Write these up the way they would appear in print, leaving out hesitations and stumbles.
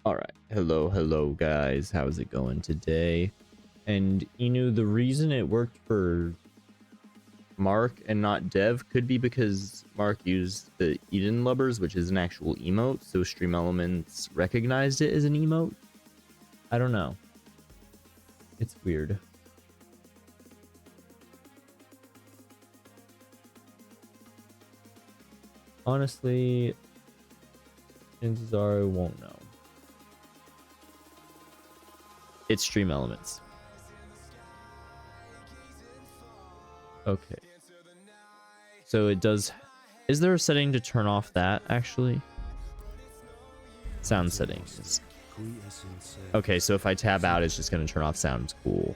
All right. Hello guys. How's it going today? And Inu, the reason it worked for Mark and not Dev could be because Mark used the Eden Lubbers, which is an actual emote, so Stream Elements recognized it as an emote. I don't know. It's weird. Honestly, chances are I won't know. It's Stream Elements. Okay. So it does... Is there a setting to turn off that, actually? Sound settings. Okay, so if I tab out, it's just going to turn off sounds. Cool.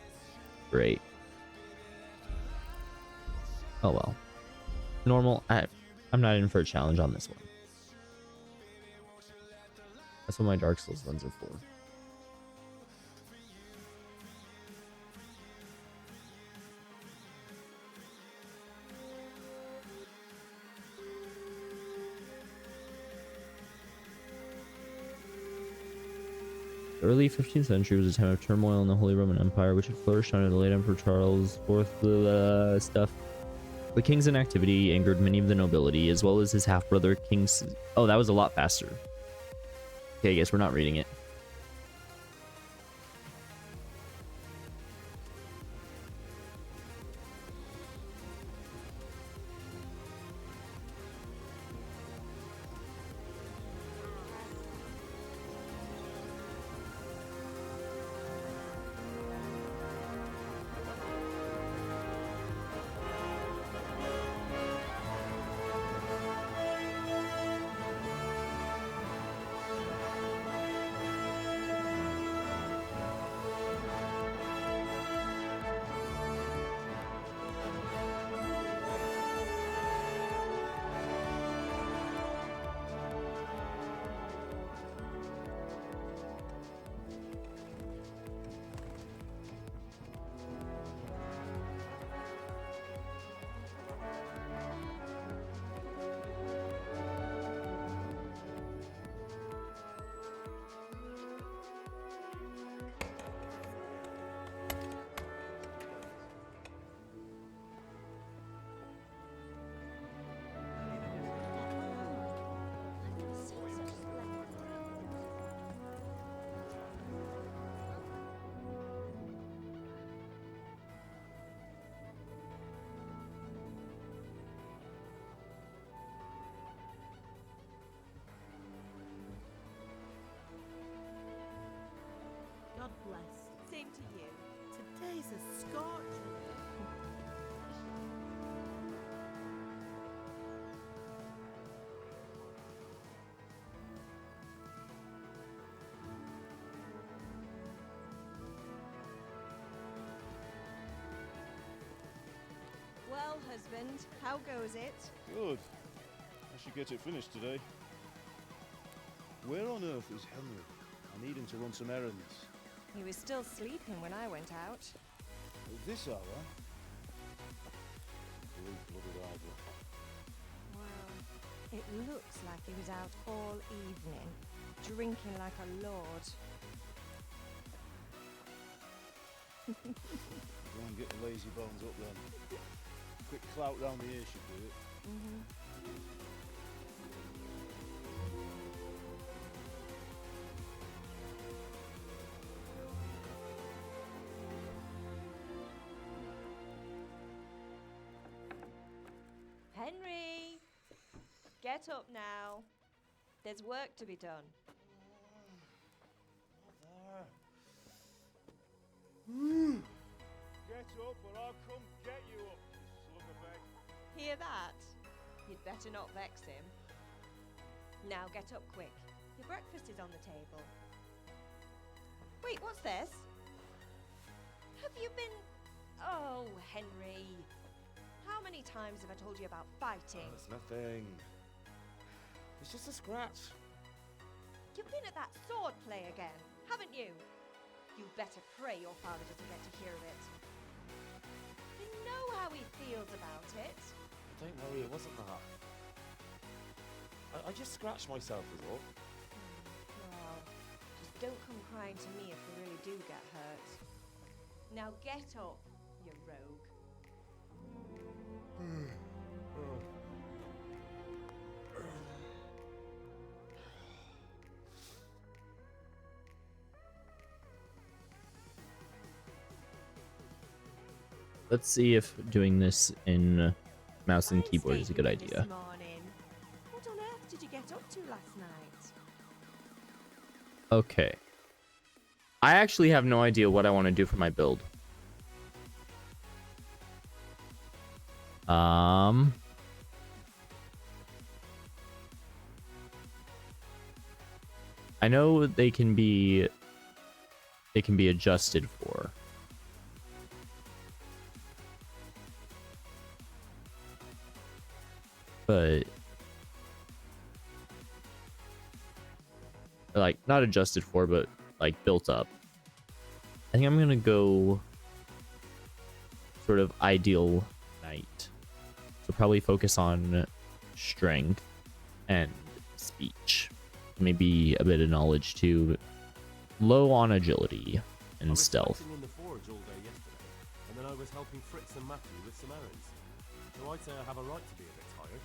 Great. Oh well. Normal. I'm not in for a challenge on this one. That's what my Dark Souls runs are for. The early 15th century was a time of turmoil in the Holy Roman Empire, which had flourished under the late Emperor Charles IV stuff. The king's inactivity angered many of the nobility, as well as his half-brother King... Oh, that was a lot faster. Okay, I guess we're not reading it. husband. How goes it? Good. I should get it finished today. Where on earth is Henry? I need him to run some errands. He was still sleeping when I went out. At this hour? Blue-blooded idol. Well, it looks like he was out all evening, drinking like a lord. Go and get the lazy bones up then. Quick clout round the ear should do it. Henry! Get up now. There's work to be done. Get up or I'll come get you up, you slug bag. Hear that? You'd better not vex him. Now get up quick. Your breakfast is on the table. Wait, what's this? Have you been... Oh, Henry. How many times have I told you about fighting? Oh, it's nothing. It's just a scratch. You've been at that sword play again, haven't you? You better pray your father doesn't get to hear of it. You know how he feels about it. Don't worry, it wasn't that. I just scratched myself as all. Well, just don't come crying to me if you really do get hurt. Now get up, you rogue. Let's see if doing this in mouse and keyboard is a good Stayed idea. this morning. What on earth did you get up to last night? Okay. I actually have no idea what I want to do for my build. I know they can be adjusted for. But like not adjusted for, but like built up. I think I'm gonna go sort of ideal knight. So probably focus on strength and speech. Maybe a bit of knowledge too. Low on agility and stealth. I was fighting in the forge all day yesterday, and then I was helping Fritz and Matthew with some errands. So I'd say I have a right to be a bit tired.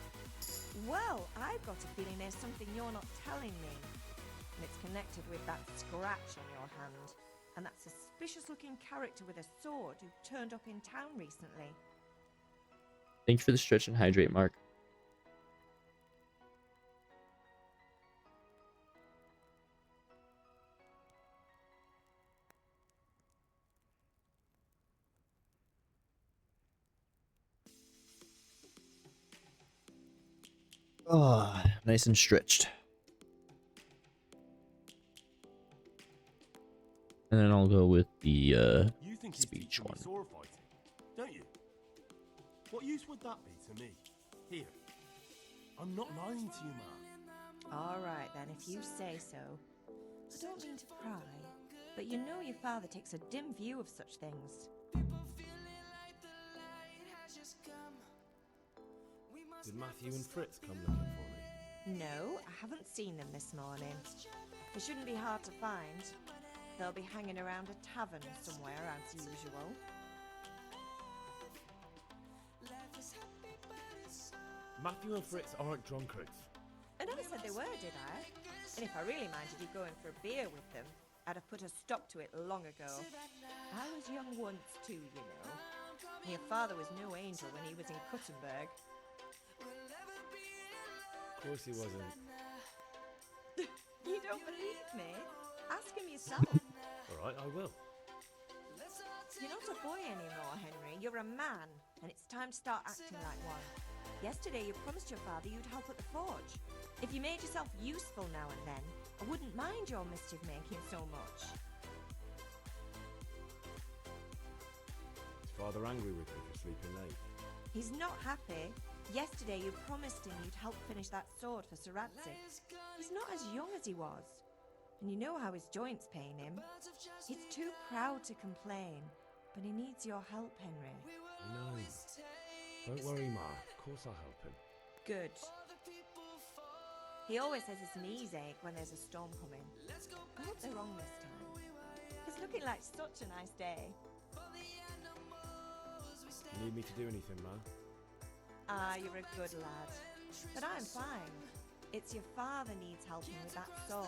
Well, I've got a feeling there's something you're not telling me. And it's connected with that scratch on your hand. And that suspicious-looking character with a sword who turned up in town recently. Thank you for the stretch and hydrate, Mark. Oh, nice and stretched. And then I'll go with the You think he's speech teaching me one. sword fighting, don't you? What use would that be to me? Here, I'm not lying to you, man. All right, then, if you say so. I don't mean to pry, but you know your father takes a dim view of such things. Did Matthew and Fritz come looking for me? No, I haven't seen them this morning. They shouldn't be hard to find. They'll be hanging around a tavern somewhere, as usual. Matthew and Fritz aren't drunkards. I never said they were, did I? And if I really minded you going for a beer with them, I'd have put a stop to it long ago. I was young once too, you know. Your father was no angel when he was in Kuttenberg. Of course he wasn't. You don't believe me? Ask him yourself. All right, I will. You're not a boy anymore, Henry. You're a man, and it's time to start acting like one. Yesterday you promised your father you'd help at the forge. If you made yourself useful now and then, I wouldn't mind your mischief-making so much. Is Father angry with me for sleeping late? He's not happy. Yesterday you promised him you'd help finish that sword for Sir Radzig. He's not as young as he was. And you know how his joints pain him. He's too proud to complain, but he needs your help, Henry. No. Don't worry, Ma. Of course I'll help him. Good. He always says his knees ache when there's a storm coming. I hope they're wrong this time. It's looking like such a nice day. You need me to do anything, Ma? Ah, you're a good lad. But I'm fine. It's your father needs helping with that sword.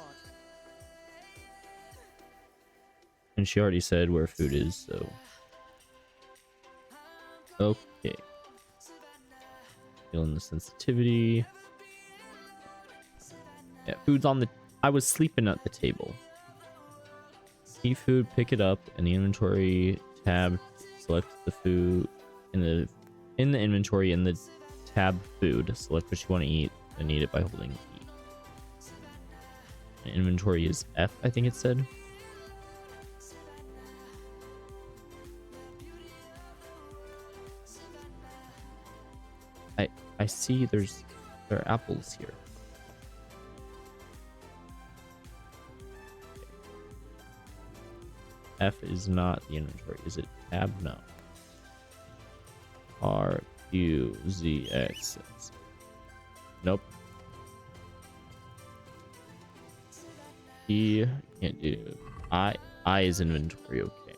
And she already said where food is, so. Okay. Feeling the sensitivity. Yeah, food's on the. I was sleeping at the table. Eat food, pick it up, in the inventory tab, select the food in the inventory in the tab food. Select what you want to eat and eat it by holding E. And inventory is F, I think it said. I see there are apples here. F is not the inventory. Is it tab? No. R U Z X. Nope. E can't do. I is inventory. Okay.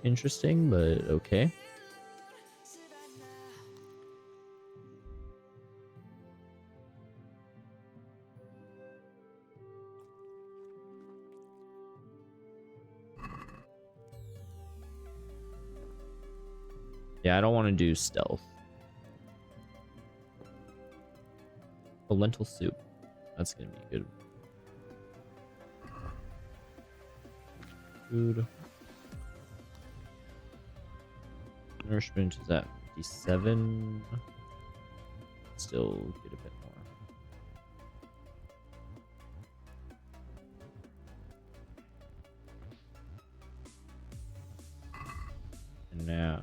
Interesting, but okay. Yeah, I don't want to do stealth. A lentil soup. That's gonna be good. Food. Nourishment is at 57. Still get a bit more. And now.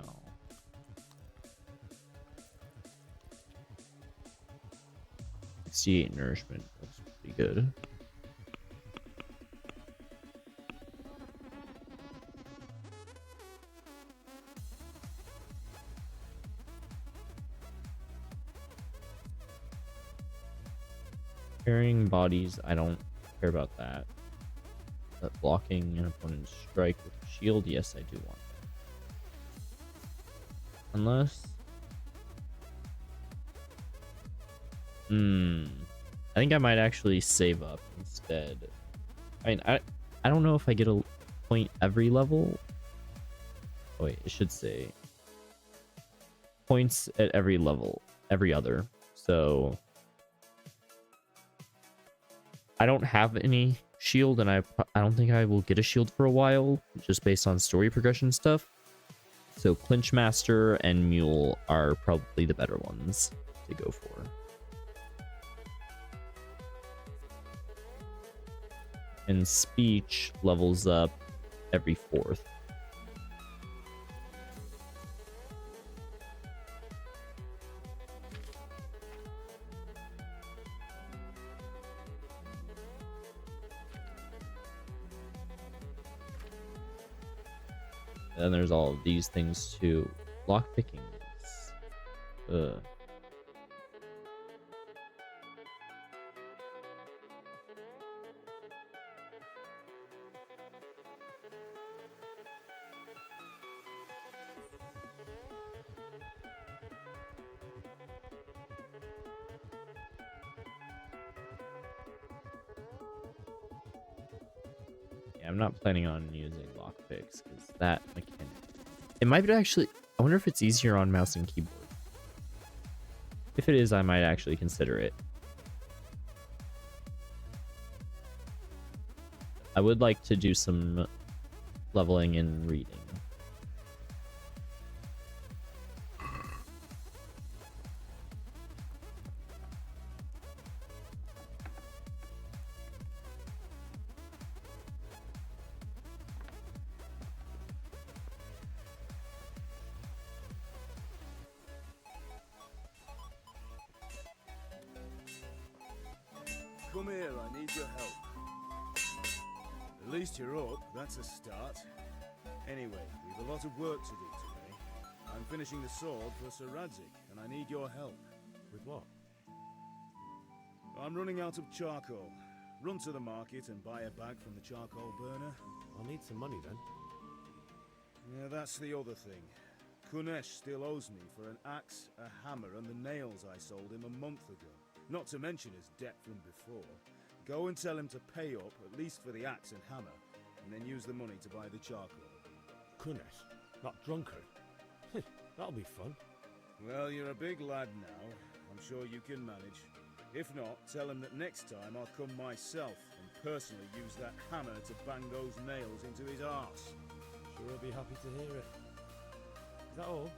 68 nourishment. That's pretty good. Carrying bodies, I don't care about that. But blocking an opponent's strike with a shield, yes, I do want that. Unless. I think I might actually save up instead. I mean, I don't know if I get a point every level. Oh wait, it should say points at every level, every other. So I don't have any shield, and I don't think I will get a shield for a while, just based on story progression stuff. So Clinch Master and Mule are probably the better ones to go for. And speech levels up every 4th. And then there's all of these things too. Lockpicking. I'm not planning on using lockpicks because that mechanic. It might actually. I wonder if it's easier on mouse and keyboard. If it is, I might actually consider it. I would like to do some leveling and reading. I need your help. At least you're up, that's a start. Anyway, we've a lot of work to do today. I'm finishing the sword for Sir Radzig, and I need your help. With what? I'm running out of charcoal. Run to the market and buy a bag from the charcoal burner. I'll need some money then. Yeah, that's the other thing. Kunesh still owes me for an axe, a hammer, and the nails I sold him a month ago. Not to mention his debt from before. Go and tell him to pay up, at least for the axe and hammer, and then use the money to buy the charcoal. Kunesh, not drunkard. That'll be fun. Well, you're a big lad now. I'm sure you can manage. If not, tell him that next time I'll come myself and personally use that hammer to bang those nails into his arse. Sure he'll be happy to hear it. Is that all?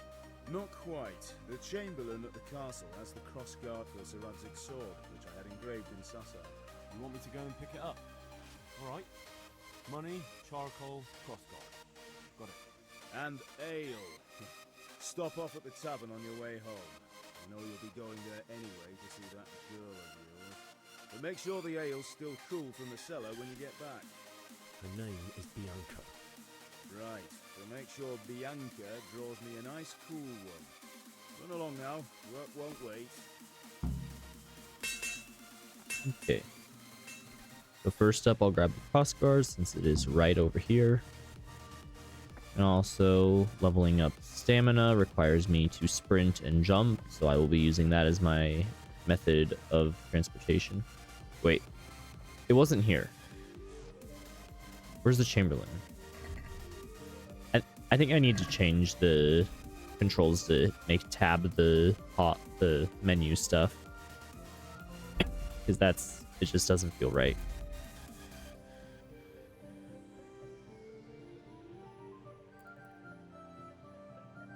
Not quite. The Chamberlain at the castle has the crossguard for Sir Radzig's sword, which I had engraved in Sasau. You want me to go and pick it up? Alright. Money, charcoal, crossguard. Got it. And ale. Stop off at the tavern on your way home. I know you'll be going there anyway to see that girl of yours. But make sure the ale's still cool from the cellar when you get back. Her name is Bianca. Right, so make sure Bianca draws me a nice cool one. Run along now, work won't wait. Okay. So first up, I'll grab the crossguard since it is right over here. And also, leveling up stamina requires me to sprint and jump, so I will be using that as my method of transportation. Wait, it wasn't here. Where's the Chamberlain? I think I need to change the controls to make tab the menu stuff, because it just doesn't feel right.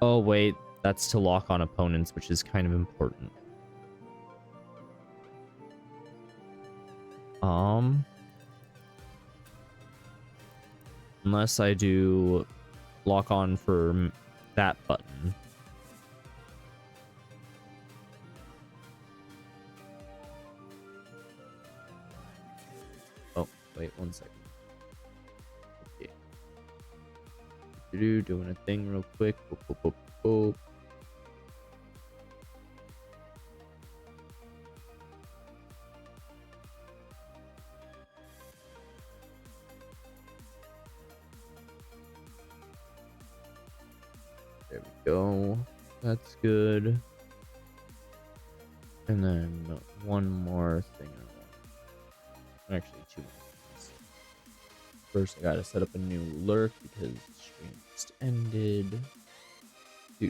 Oh wait, that's to lock on opponents, which is kind of important. Unless I do lock on for that button. Oh, wait 1 second. Okay. Doing a thing real quick. Boop, boop, boop, boop. There we go. That's good. And then one more thing I want. Actually, two more things. First, I gotta set up a new lurk because the stream just ended. Who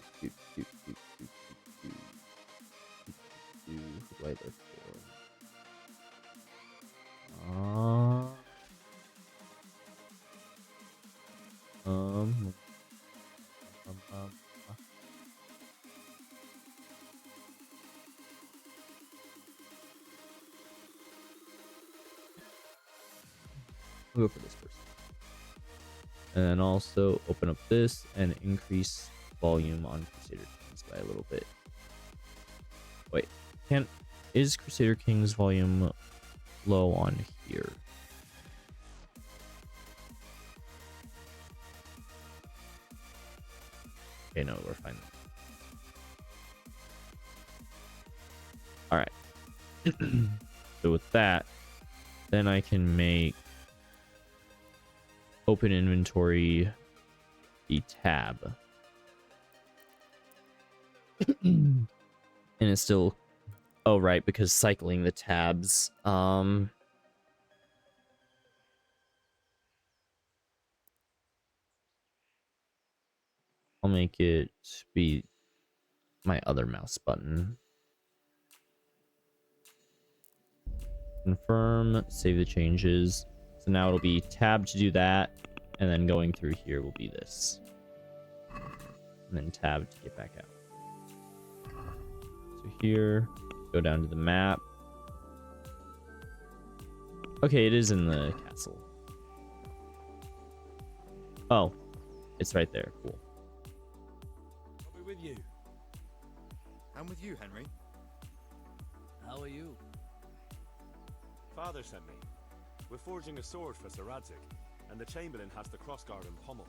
do I lurk for? We'll go for this first. And then also open up this and increase volume on Crusader Kings by a little bit. Wait, is Crusader Kings volume low on here? Okay, no, we're fine. All right. So with that, then I can make open inventory the tab. And it's still, oh right, because cycling the tabs. I'll make it be my other mouse button. Confirm, save the changes. So now it'll be tab to do that, and then going through here will be this. And then tab to get back out. So here, go down to the map. Okay, it is in the castle. Oh, it's right there. Cool. I'll be with you. I'm with you, Henry. How are you? Father sent me. We're forging a sword for Sir Radzig, and the Chamberlain has the crossguard and pommel.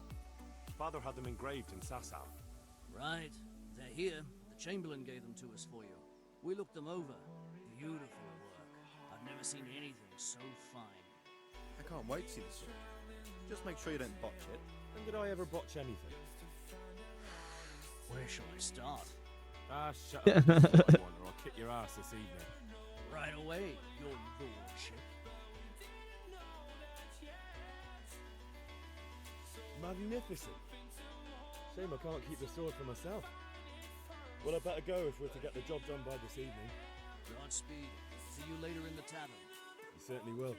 Father had them engraved in Sasau. Right. They're here. The Chamberlain gave them to us for you. We looked them over. Beautiful work. I've never seen anything so fine. I can't wait to see the sword. Just make sure you don't botch it. When did I ever botch anything? Where shall I start? Ah, shut up, you sly one, or I'll kick your ass this evening. Right away, your lordship. Magnificent. Shame I can't keep the sword for myself. Well, I better go if we're to get the job done by this evening. Godspeed. See you later in the tavern. You certainly will.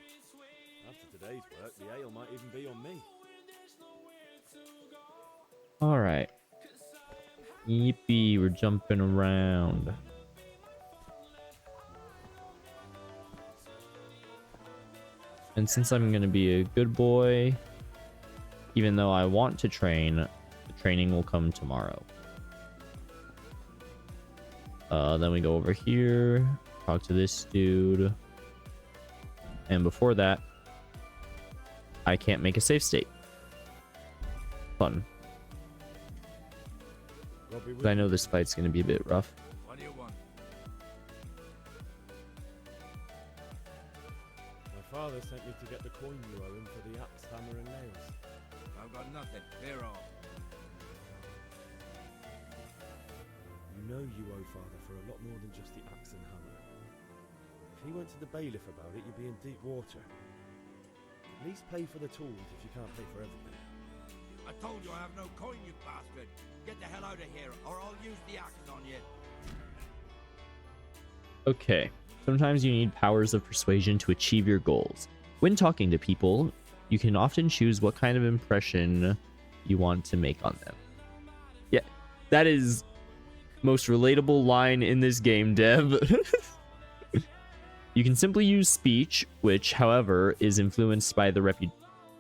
After today's work, the ale might even be on me. All right. Yippee, we're jumping around. And since I'm going to be a good boy, even though I want to train, the training will come tomorrow. Then we go over here, talk to this dude. And before that, I can't make a save state. Fun. 'Cause I know this fight's going to be a bit rough. What do you want? My father sent me to get the coin you owe him for the axe, hammer, and nails. I've got nothing. Clear off. You know you owe father for a lot more than just the axe and hammer. If he went to the bailiff about it, you'd be in deep water. At least pay for the tools if you can't pay for everything. I told you I have no coin, you bastard. Get the hell out of here, or I'll use the axe on you. Okay, sometimes you need powers of persuasion to achieve your goals. When talking to people, you can often choose what kind of impression you want to make on them. Yeah, that is most relatable line in this game, Dev. You can simply use speech, which, however, is influenced by the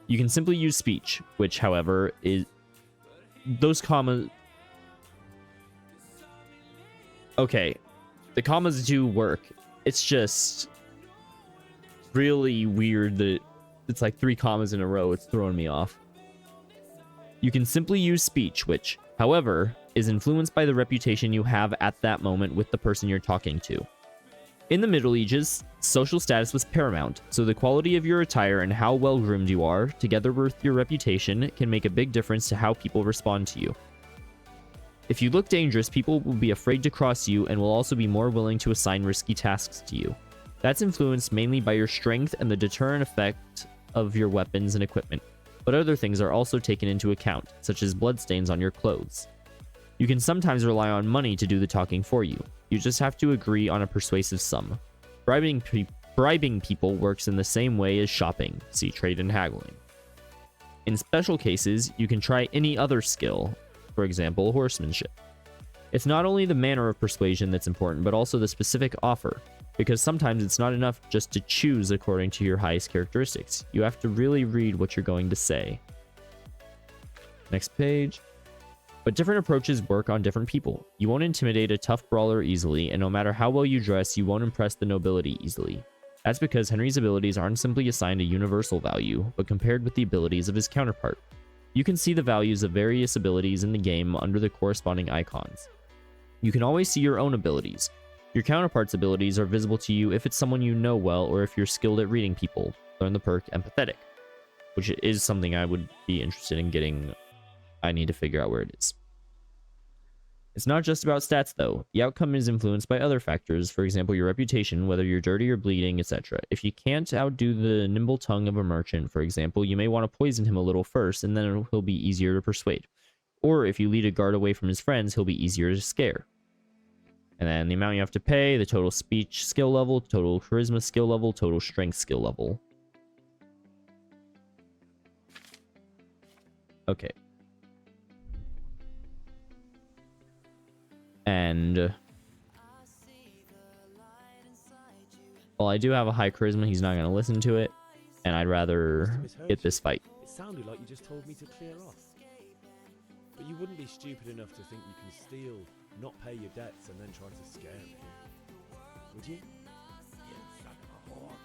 You can simply use speech, which, however, is those commas. Okay, the commas do work. It's just really weird that it's like 3 commas in a row. It's throwing me off. You can simply use speech, which, however, is influenced by the reputation you have at that moment with the person you're talking to. In the Middle Ages, social status was paramount, so the quality of your attire and how well groomed you are, together with your reputation, can make a big difference to how people respond to you. If you look dangerous, people will be afraid to cross you and will also be more willing to assign risky tasks to you. That's influenced mainly by your strength and the deterrent effect of your weapons and equipment, but other things are also taken into account, such as bloodstains on your clothes. You can sometimes rely on money to do the talking for you. You just have to agree on a persuasive sum. Bribing people works in the same way as shopping, see trade and haggling. In special cases, you can try any other skill, for example, horsemanship. It's not only the manner of persuasion that's important, but also the specific offer, because sometimes it's not enough just to choose according to your highest characteristics. You have to really read what you're going to say. Next page. But different approaches work on different people. You won't intimidate a tough brawler easily, and no matter how well you dress, you won't impress the nobility easily. That's because Henry's abilities aren't simply assigned a universal value, but compared with the abilities of his counterpart. You can see the values of various abilities in the game under the corresponding icons. You can always see your own abilities. Your counterpart's abilities are visible to you if it's someone you know well or if you're skilled at reading people. Learn the perk Empathetic, which is something I would be interested in getting. I need to figure out where it is. It's not just about stats though. The outcome is influenced by other factors, for example your reputation, whether you're dirty or bleeding, etc. If you can't outdo the nimble tongue of a merchant, for example, you may want to poison him a little first and then he'll be easier to persuade. Or if you lead a guard away from his friends, he'll be easier to scare. And then the amount you have to pay, the total speech skill level, total charisma skill level, total strength skill level. Okay. And well, I do have a high charisma. He's not going to listen to it, and I'd rather get this fight. It sounded like you just told me to clear off. But you wouldn't be stupid enough to think you can steal, not pay your debts, and then try to scare me. Would you? You son of a whore.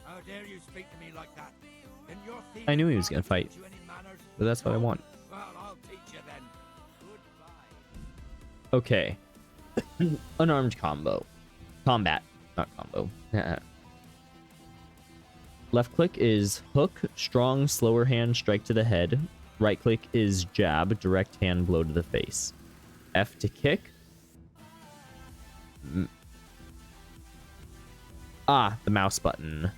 How dare you speak to me like that? In your I knew he was gonna fight, you any manners? but that's what I want. Well, I'll teach you then. Goodbye. Okay. Unarmed combo. Combat, not combo. Left click is hook, strong, slower hand, strike to the head. Right click is jab, direct hand, blow to the face. F to kick. The mouse button.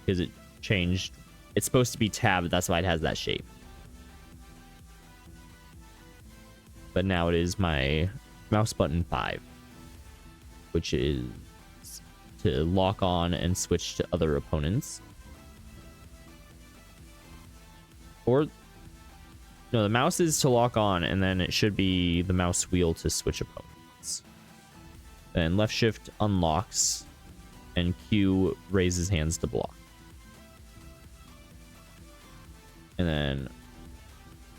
Because it changed. It's supposed to be tab, that's why it has that shape. But now it is my mouse button 5. Which is to lock on and switch to other opponents. Or no, the mouse is to lock on, and then it should be the mouse wheel to switch opponents. Then left shift unlocks, and Q raises hands to block. And then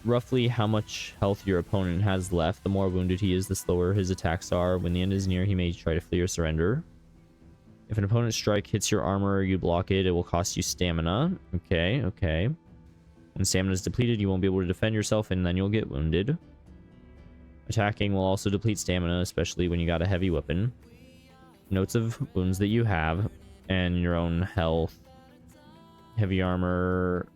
roughly how much health your opponent has left. The more wounded he is, the slower his attacks are. When the end is near, he may try to flee or surrender. If an opponent's strike hits your armor or you block it, it will cost you stamina. Okay, okay. When stamina is depleted, you won't be able to defend yourself, and then you'll get wounded. Attacking will also deplete stamina, especially when you got a heavy weapon. Notes of wounds that you have, and your own health. Heavy armor...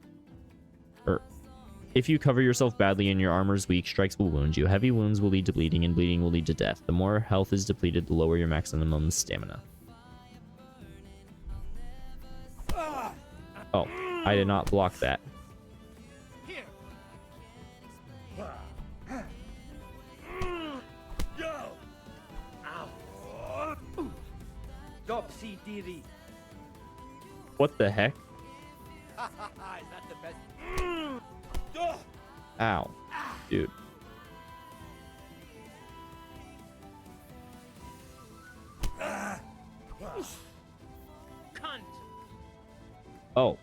If you cover yourself badly and your armor is weak, strikes will wound you. Heavy wounds will lead to bleeding, and bleeding will lead to death. The more health is depleted, the lower your maximum stamina. Oh, I did not block that. What the heck? Is that the best? Ow. Dude. Oh.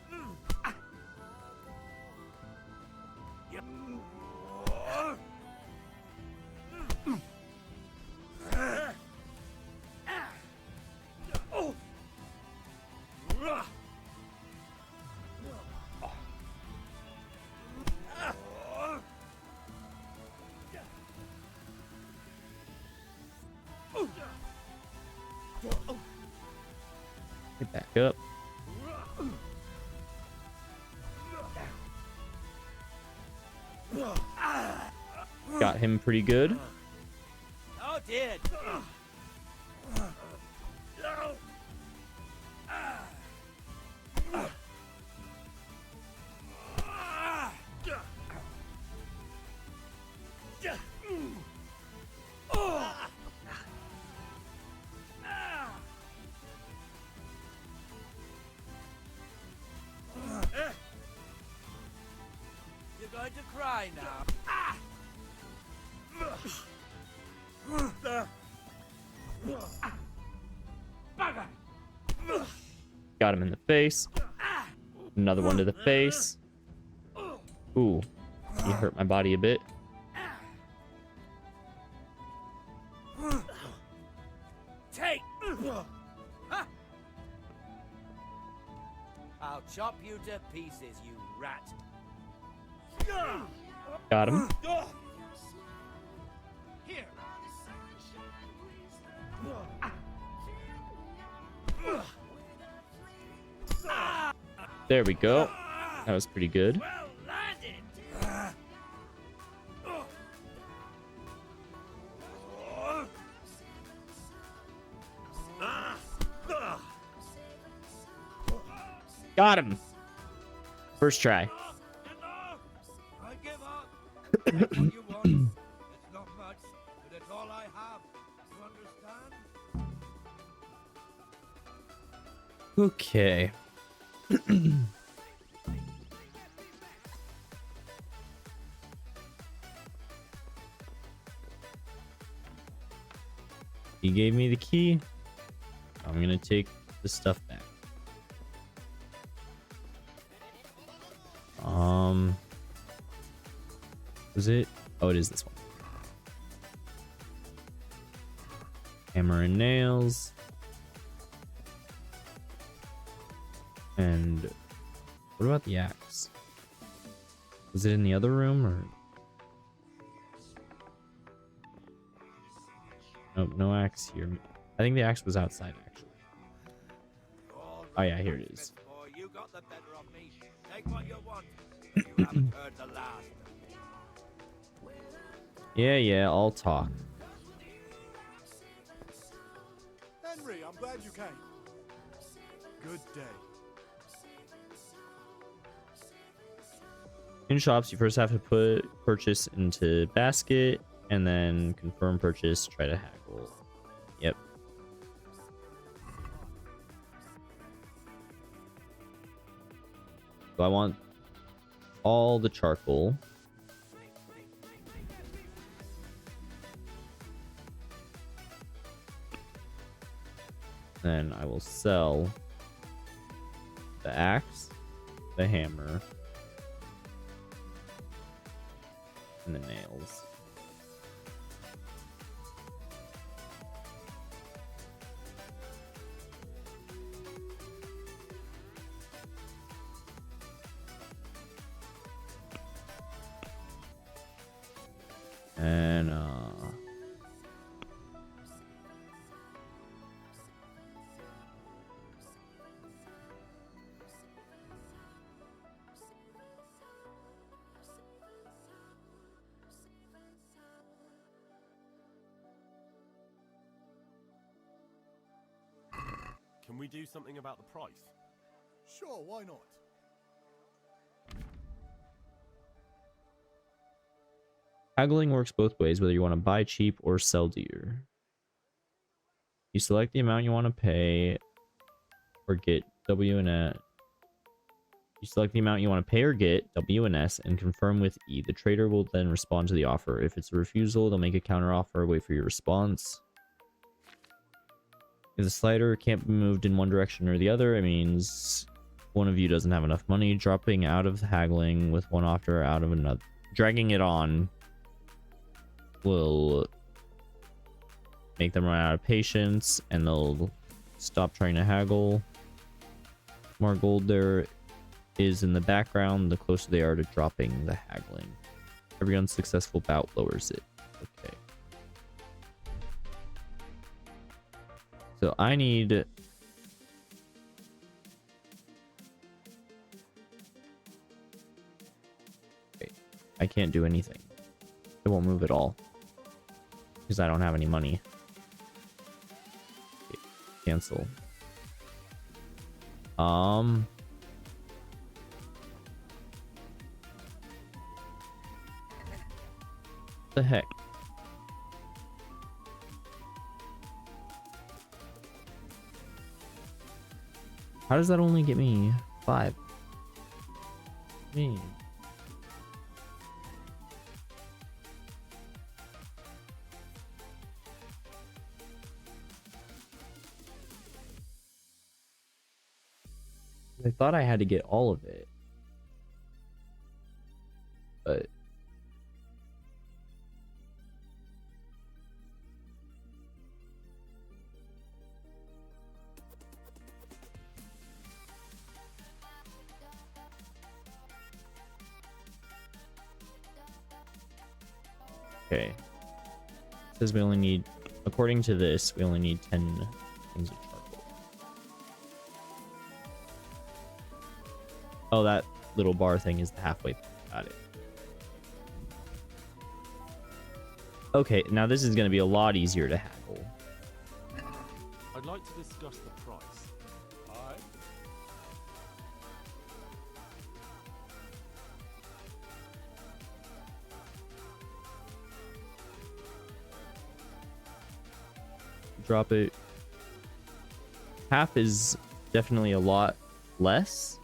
Get back up. Got him pretty good. Oh, did. You're going to cry now. Got him in the face. Another one to the face. Ooh, he hurt my body a bit. Take. I'll chop you to pieces, you rat. Got him. Here. There we go. That was pretty good. Well landed. Got him. First try. Enough. I give up. Take what you want. It's not much, but it's all I have. You understand? Okay. He gave me the key. I'm gonna take the stuff back. Was it? Oh, it is this one. Hammer and nails. And what about the axe? Was it in the other room or? Nope, no axe here. I think the axe was outside actually. Oh yeah, here it is. Boy, you got the better of me. Take what you want. You haven't heard the last. Yeah, I'll talk. Henry, I'm glad you came. Good day. In shops, you first have to put purchase into basket and then confirm purchase, try to haggle. Yep. So I want all the charcoal. Then I will sell the axe, the hammer, and the nails. And Can we do something about the price? Sure, why not? haggling works both ways, whether you want to buy cheap or sell dear. You select the amount you want to pay or get W and S. You select the amount you want to pay or get W and S and confirm with E. The trader will then respond to the offer. If it's a refusal, they'll make a counter offer. Wait for your response. If the slider can't be moved in one direction or the other, it means one of you doesn't have enough money. Dropping out of the haggling with one offer out of another. Dragging it on will make them run out of patience and they'll stop trying to haggle. More gold there is in the background, the closer they are to dropping the haggling. Every unsuccessful bout lowers it. Okay. So I need... Okay. I can't do anything. It won't move at all. Because I don't have any money. Okay. Cancel. The heck? How does that only get me 5? Me. I thought I had to get all of it. But okay. It says we only need, according to this, we only need 10 things of charcoal. Oh, that little bar thing is the halfway point. Got it. Okay, now this is going to be a lot easier to haggle. I'd like to discuss the price. Aye. Drop it. Half is definitely a lot less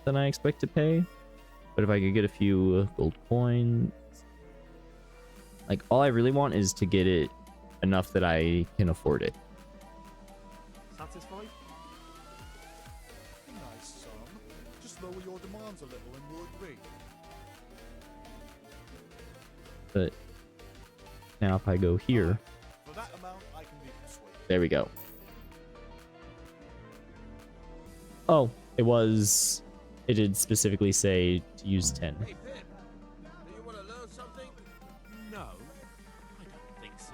than I expect to pay. But if I could get a few gold coins... Like, all I really want is to get it enough that I can afford it. Satisfied? Nice sum. Just lower your demands a little and we'll agree. But now if I go here... For that amount, I can be persuaded. There we go. Oh, It did specifically say to use 10. Hey, Pip. Do you want to learn something? No, I don't think so.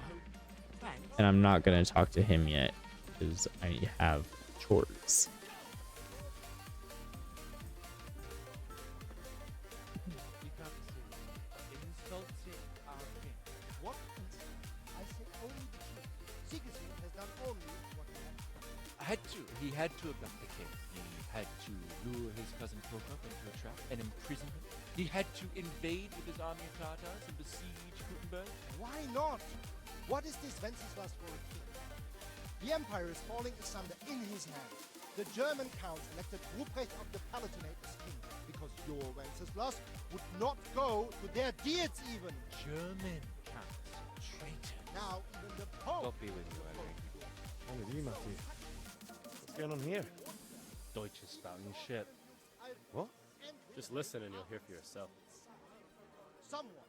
Thanks. And I'm not going to talk to him yet because I have chores. What? I said only the king. Sigismund has done only what he had. He had to abduct the king. He had to lure his cousin Prokop into a trap and imprison him. He had to invade with his army of Tatars and besiege Gutenberg. Why not? What is this Wenceslas for a king? The empire is falling asunder in his hands. The German counts elected Ruprecht of the Palatinate as king because your Wenceslas would not go to their deeds even. German counts. Traitor. Now even the Pope. God be with you, Henry. I'm with you, Matthew. What's going on here? Deutsch is spouting shit. What? Just listen and you'll hear for yourself. Someone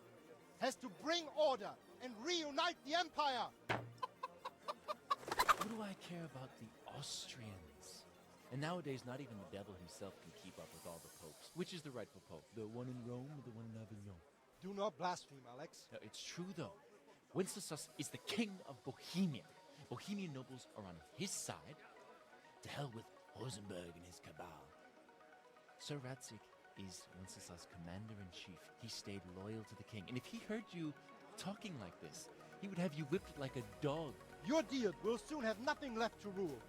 has to bring order and reunite the empire. What do I care about the Austrians? And nowadays, not even the devil himself can keep up with all the popes. Which is the rightful pope? The one in Rome or the one in Avignon? Do not blaspheme, Alex. No, it's true, though. Wenceslas is the king of Bohemia. Bohemian nobles are on his side. To hell with Rosenberg and his cabal. Sir Radzig is Wenceslas' commander-in-chief. He stayed loyal to the king. And if he heard you talking like this, he would have you whipped like a dog. Your deed will soon have nothing left to rule.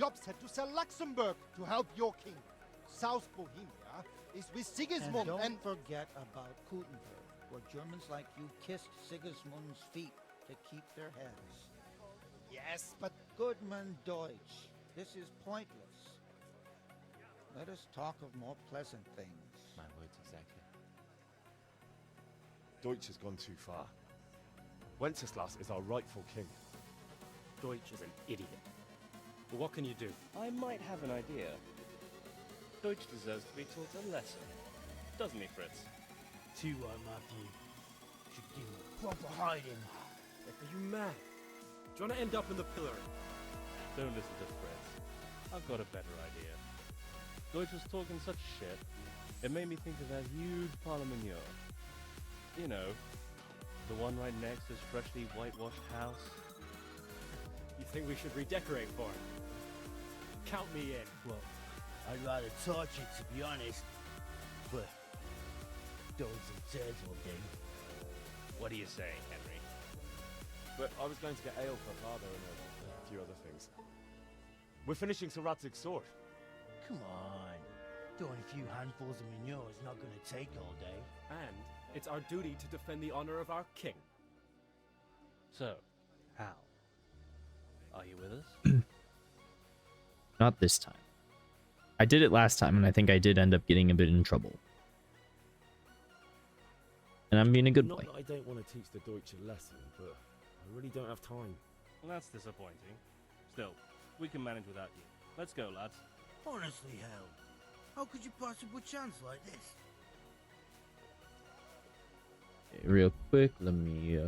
Jobst had to sell Luxembourg to help your king. South Bohemia is with Sigismund and don't forget about Gutenberg, where Germans like you kissed Sigismund's feet to keep their heads. Yes, but Goodman Deutsch, this is pointless. Let us talk of more pleasant things. My words exactly. Deutsch has gone too far. Wenceslas is our rightful king. Deutsch is an idiot. But what can you do? I might have an idea. Deutsch deserves to be taught a lesson. Doesn't he, Fritz? Too Matthew. Should give him a proper hiding. Are you mad? Do you want to end up in the pillory? Don't listen to Fritz. I've got a better idea. Deutsch was talking such shit, it made me think of that huge Parliament. You know, the one right next to his freshly whitewashed house. You think we should redecorate for him? Count me in. Well, I'd rather torch it, to be honest. But dogs and turds will do. What do you say, Henry? But I was going to get ale for father and a few other things. We're finishing Sir Radzig's sword. Come on. Doing a few handfuls of manure is not going to take all day. And it's our duty to defend the honor of our king. So, Hal, are you with us? Not this time. I did it last time, and I think I did end up getting a bit in trouble. And I'm being a good boy. Not that I don't want to teach the Deutsch a lesson, but I really don't have time. Well, that's disappointing. Still, we can manage without you. Let's go, lads. Honestly, Hal, how could you possibly chance like this? Okay, real quick, let me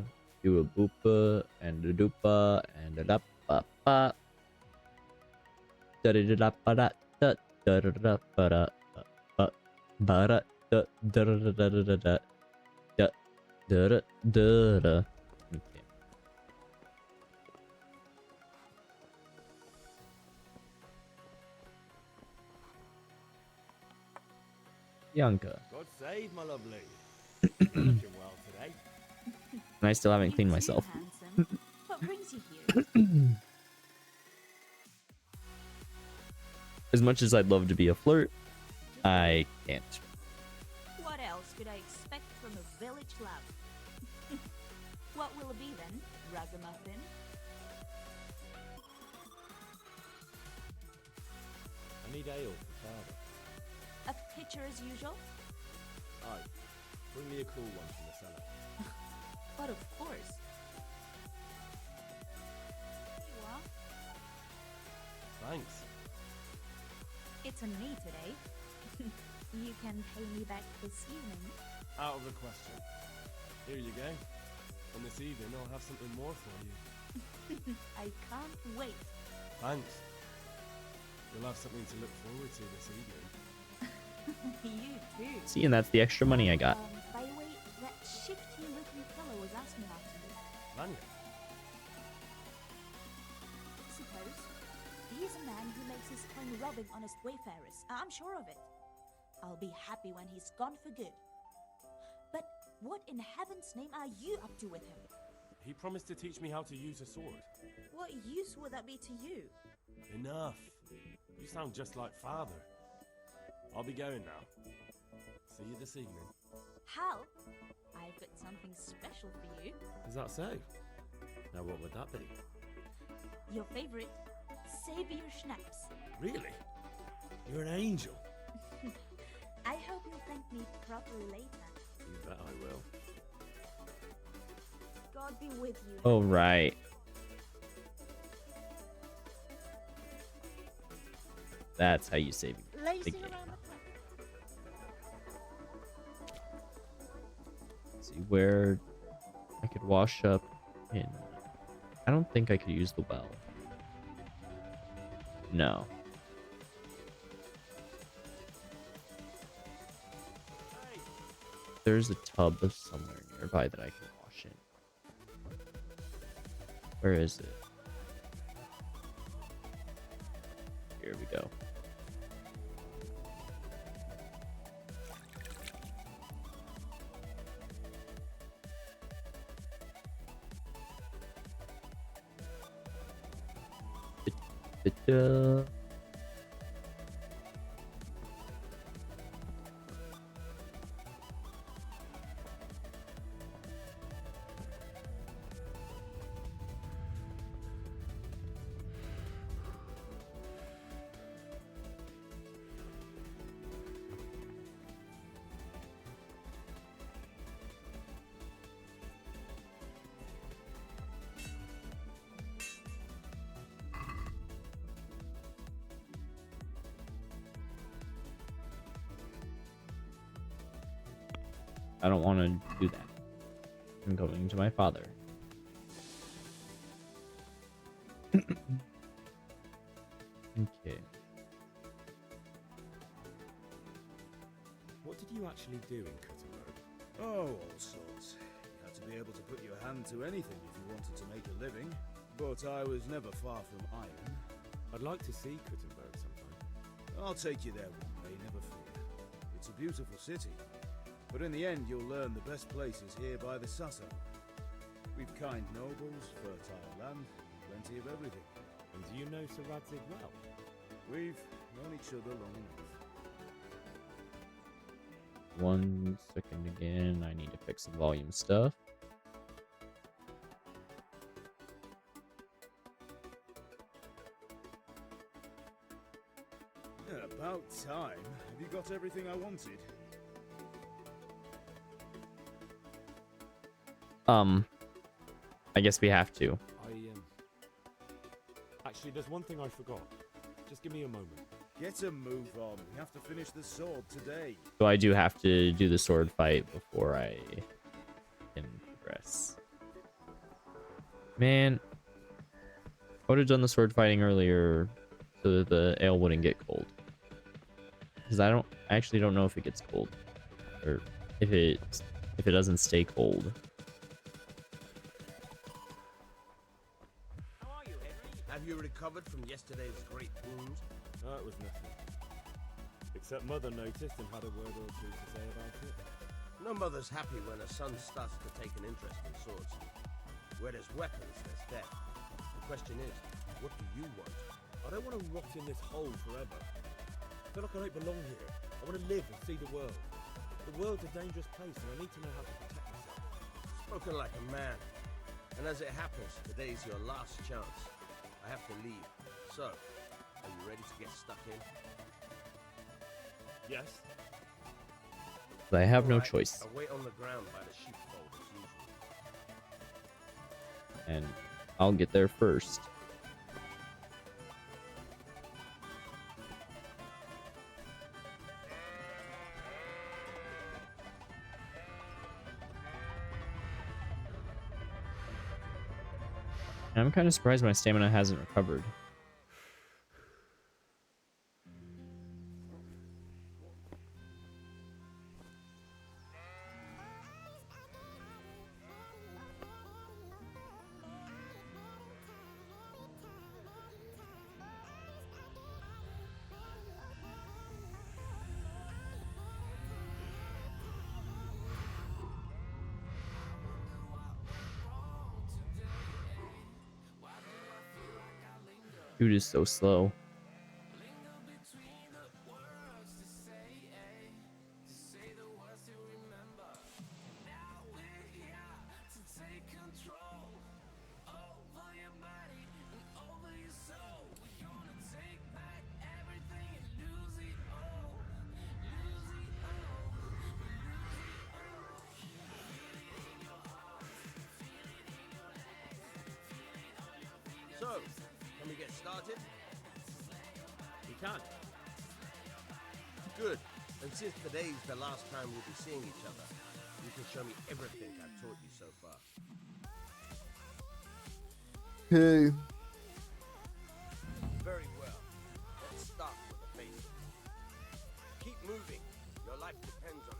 do a boopa and a dupa and a da pa pa. Da da da pa da da da da pa da pa ba da da da da da da da da da da da. Okay. Bianca. God save my lovely. Looking well today. And I still haven't cleaned myself. What brings you here? As much as I'd love to be a flirt, I can't. What else could I expect from a village lout? What will it be then? Ragamuffin? I need ale for father. A pitcher as usual? Aye. Bring me a cool one from the cellar. But of course. Here you are. Thanks. It's on me today. You can pay me back this evening. Out of the question. Here you go. And this evening I'll have something more for you. I can't wait. Thanks. You'll have something to look forward to this evening. You too. See, and that's the extra money I got. By the way, that shifty-looking fellow was asking after you. Lanya? Suppose. He's a man who makes his coin robbing honest wayfarers. I'm sure of it. I'll be happy when he's gone for good. But what in heaven's name are you up to with him? He promised to teach me how to use a sword. What use would that be to you? Enough. You sound just like father. I'll be going now. See you this evening. Hal, I've got something special for you. Is that so? Now what would that be? Your favorite, Savior Schnapps. Really? You're an angel. I hope you'll thank me properly later. You bet I will. God be with you. Oh, right. That's how you save the Lacing game. around the See where I could wash up in. I don't think I could use the well. No. There's a tub somewhere nearby that I can wash in. Where is it? Here we go. Da-da. I don't want to do that. I'm going to my father. Okay. What did you actually do in Kuttenberg? Oh, all sorts. You had to be able to put your hand to anything if you wanted to make a living. But I was never far from iron. I'd like to see Kuttenberg sometime. I'll take you there one day, never fear. It's a beautiful city. But in the end, you'll learn the best places here by the Sasau. We've kind nobles, fertile land, plenty of everything. And do you know Sir Radzig well? We've known each other long enough. 1 second again. I need to fix some volume stuff. Yeah, about time. Have you got everything I wanted? I guess we have to. Actually, there's one thing I forgot. Just give me a moment. Get a move on. We have to finish the sword today. So I do have to do the sword fight before I can progress. Man, I would have done the sword fighting earlier so that the ale wouldn't get cold. Because I actually don't know if it gets cold, or if it doesn't stay cold. Have you recovered from yesterday's great wound? It was nothing. Except Mother noticed and had a word or two to say about it. No mother's happy when a son starts to take an interest in swords. Where there's weapons, there's death. The question is, what do you want? I don't want to rot in this hole forever. I feel like I don't belong here. I want to live and see the world. The world's a dangerous place and I need to know how to protect myself. Spoken like a man. And as it happens, today's your last chance. I have to leave. So, are you ready to get stuck in? Yes. But I have no Alright, choice. I'll wait on the ground by the sheepfold as usual. And I'll get there first. I'm kind of surprised my stamina hasn't recovered. Dude is so slow. So, can we get started? We can. Good. And since today's the last time we'll be seeing each other, you can show me everything I've taught you so far. Hey. Very well. Let's start with the basics. Keep moving. Your life depends on it.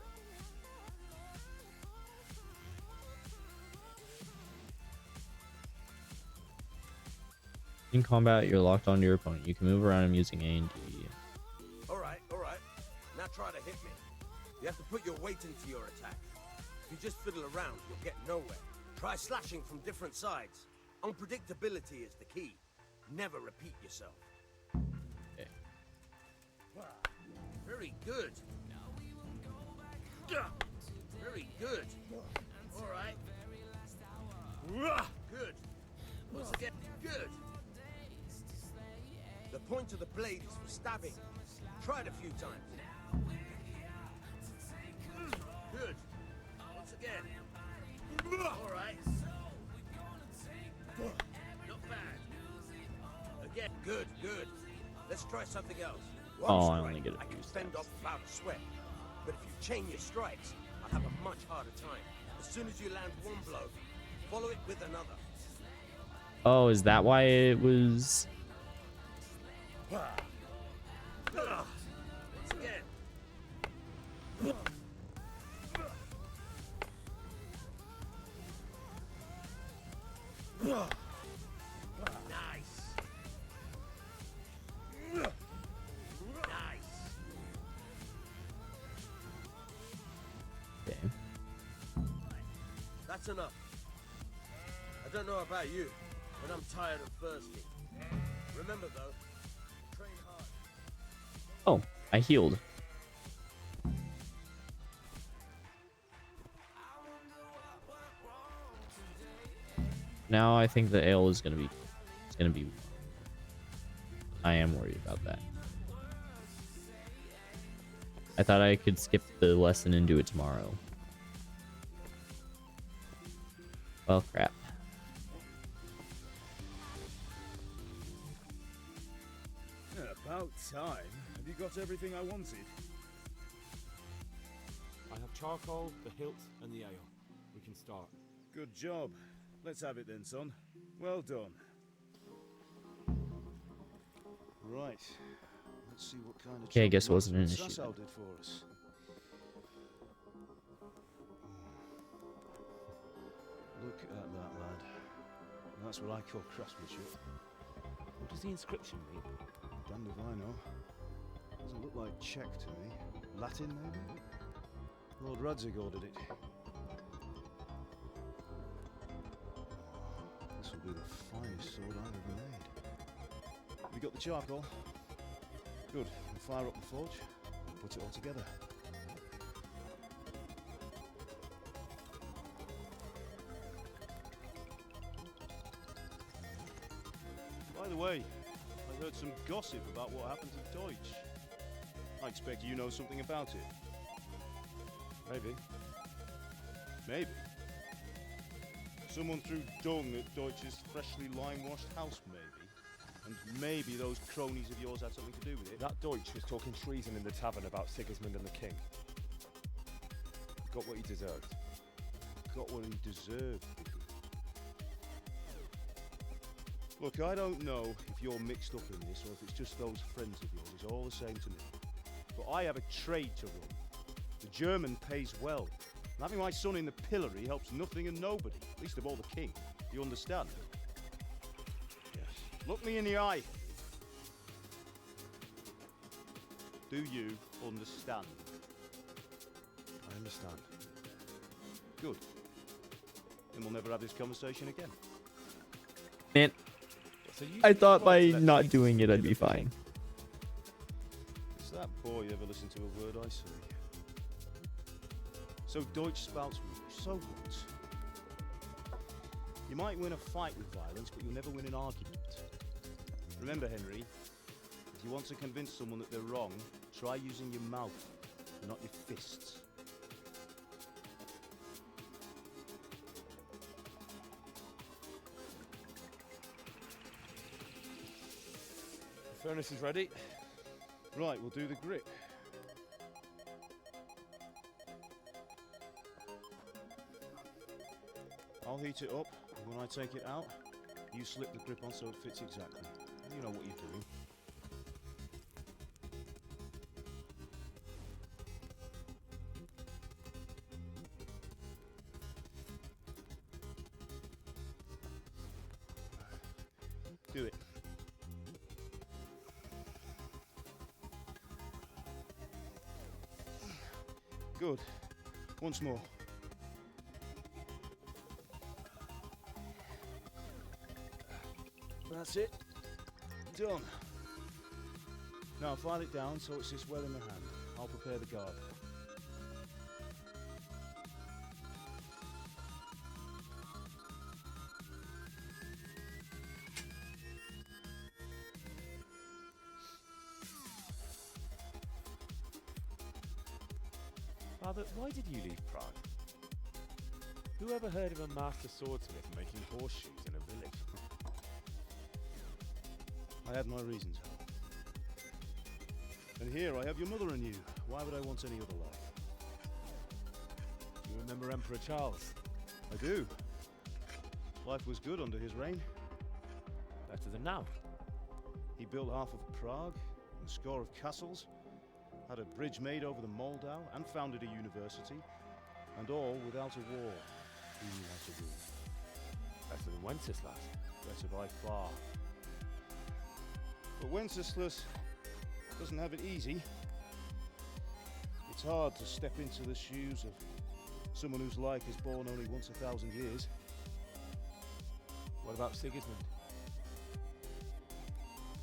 In combat, you're locked onto your opponent. You can move around him using A and D. Alright, alright. Now try to hit me. You have to put your weight into your attack. If you just fiddle around, you'll get nowhere. Try slashing from different sides. Unpredictability is the key. Never repeat yourself. Okay. Very good. Very good. Alright. Good. Once again, good. The point of the blade is for stabbing. Try it a few times. Good. Once again. Alright. Not bad. Again. Good, good. Let's try something else. Oh, I only get a I can few fend off without a sweat. But if you chain your strikes, I'll have a much harder time. As soon as you land one blow, follow it with another. Oh, is that why it was? Once again. Nice. Nice. Okay. That's enough. I don't know about you, but I'm tired and thirsty. Remember though, train hard. Oh, I healed. Now I think the ale is gonna be. It's gonna be. I am worried about that. I thought I could skip the lesson and do it tomorrow. Well, crap. About time. Have you got everything I wanted? I have charcoal, the hilt, and the ale. We can start. Good job. Let's have it then, son. Well done. Right. Let's see what kind of Okay, I guess it trouble wasn't an Lord issue Sasau then. did for us. Look at that, lad. That's what I call craftsmanship. What does the inscription mean? Damned if I know. Doesn't look like Czech to me. Latin, maybe? Lord Radzig ordered it. This will be the finest sword I've ever made. Have you got the charcoal? Good. We'll fire up the forge and put it all together. By the way, I heard some gossip about what happened to Deutsch. I expect you know something about it. Maybe. Maybe. Someone threw dung at Deutsch's freshly lime-washed house, maybe. And maybe those cronies of yours had something to do with it. That Deutsch was talking treason in the tavern about Sigismund and the king. Got what he deserved. Got what he deserved, did he? Look, I don't know if you're mixed up in this or if it's just those friends of yours. It's all the same to me. But I have a trade to run. The German pays well. And having my son in the pillory helps nothing and nobody, least of all the king. You understand? Yes. Look me in the eye. Do you understand? I understand. Good. Then we'll never have this conversation again. Man. Yes, So you I think thought it's by right to let not Titus doing it, I'd be kill the fine. Does that boy ever listen to a word I say? So Deutsch spouts me. So what? You might win a fight with violence, but you'll never win an argument. Remember, Henry, if you want to convince someone that they're wrong, try using your mouth, not your fists. The furnace is ready. Right, we'll do the grit. I'll heat it up, and when I take it out, you slip the grip on so it fits exactly. You know what you're doing. Do it. Good. Once more. That's it. Done. Now file it down so it sits well in the hand. I'll prepare the guard. Father, why did you leave Prague? Who ever heard of a master swordsmith making horseshoes in a village? I had my reasons, Hal. And here I have your mother and you. Why would I want any other life? Do you remember Emperor Charles? I do. Life was good under his reign. Better than now. He built half of Prague, and a score of castles, had a bridge made over the Moldau, and founded a university, and all without a war. He knew how to rule. Better than Wenceslas. Better by far. But Wenceslas doesn't have it easy. It's hard to step into the shoes of someone whose life is born only once 1,000 years. What about Sigismund?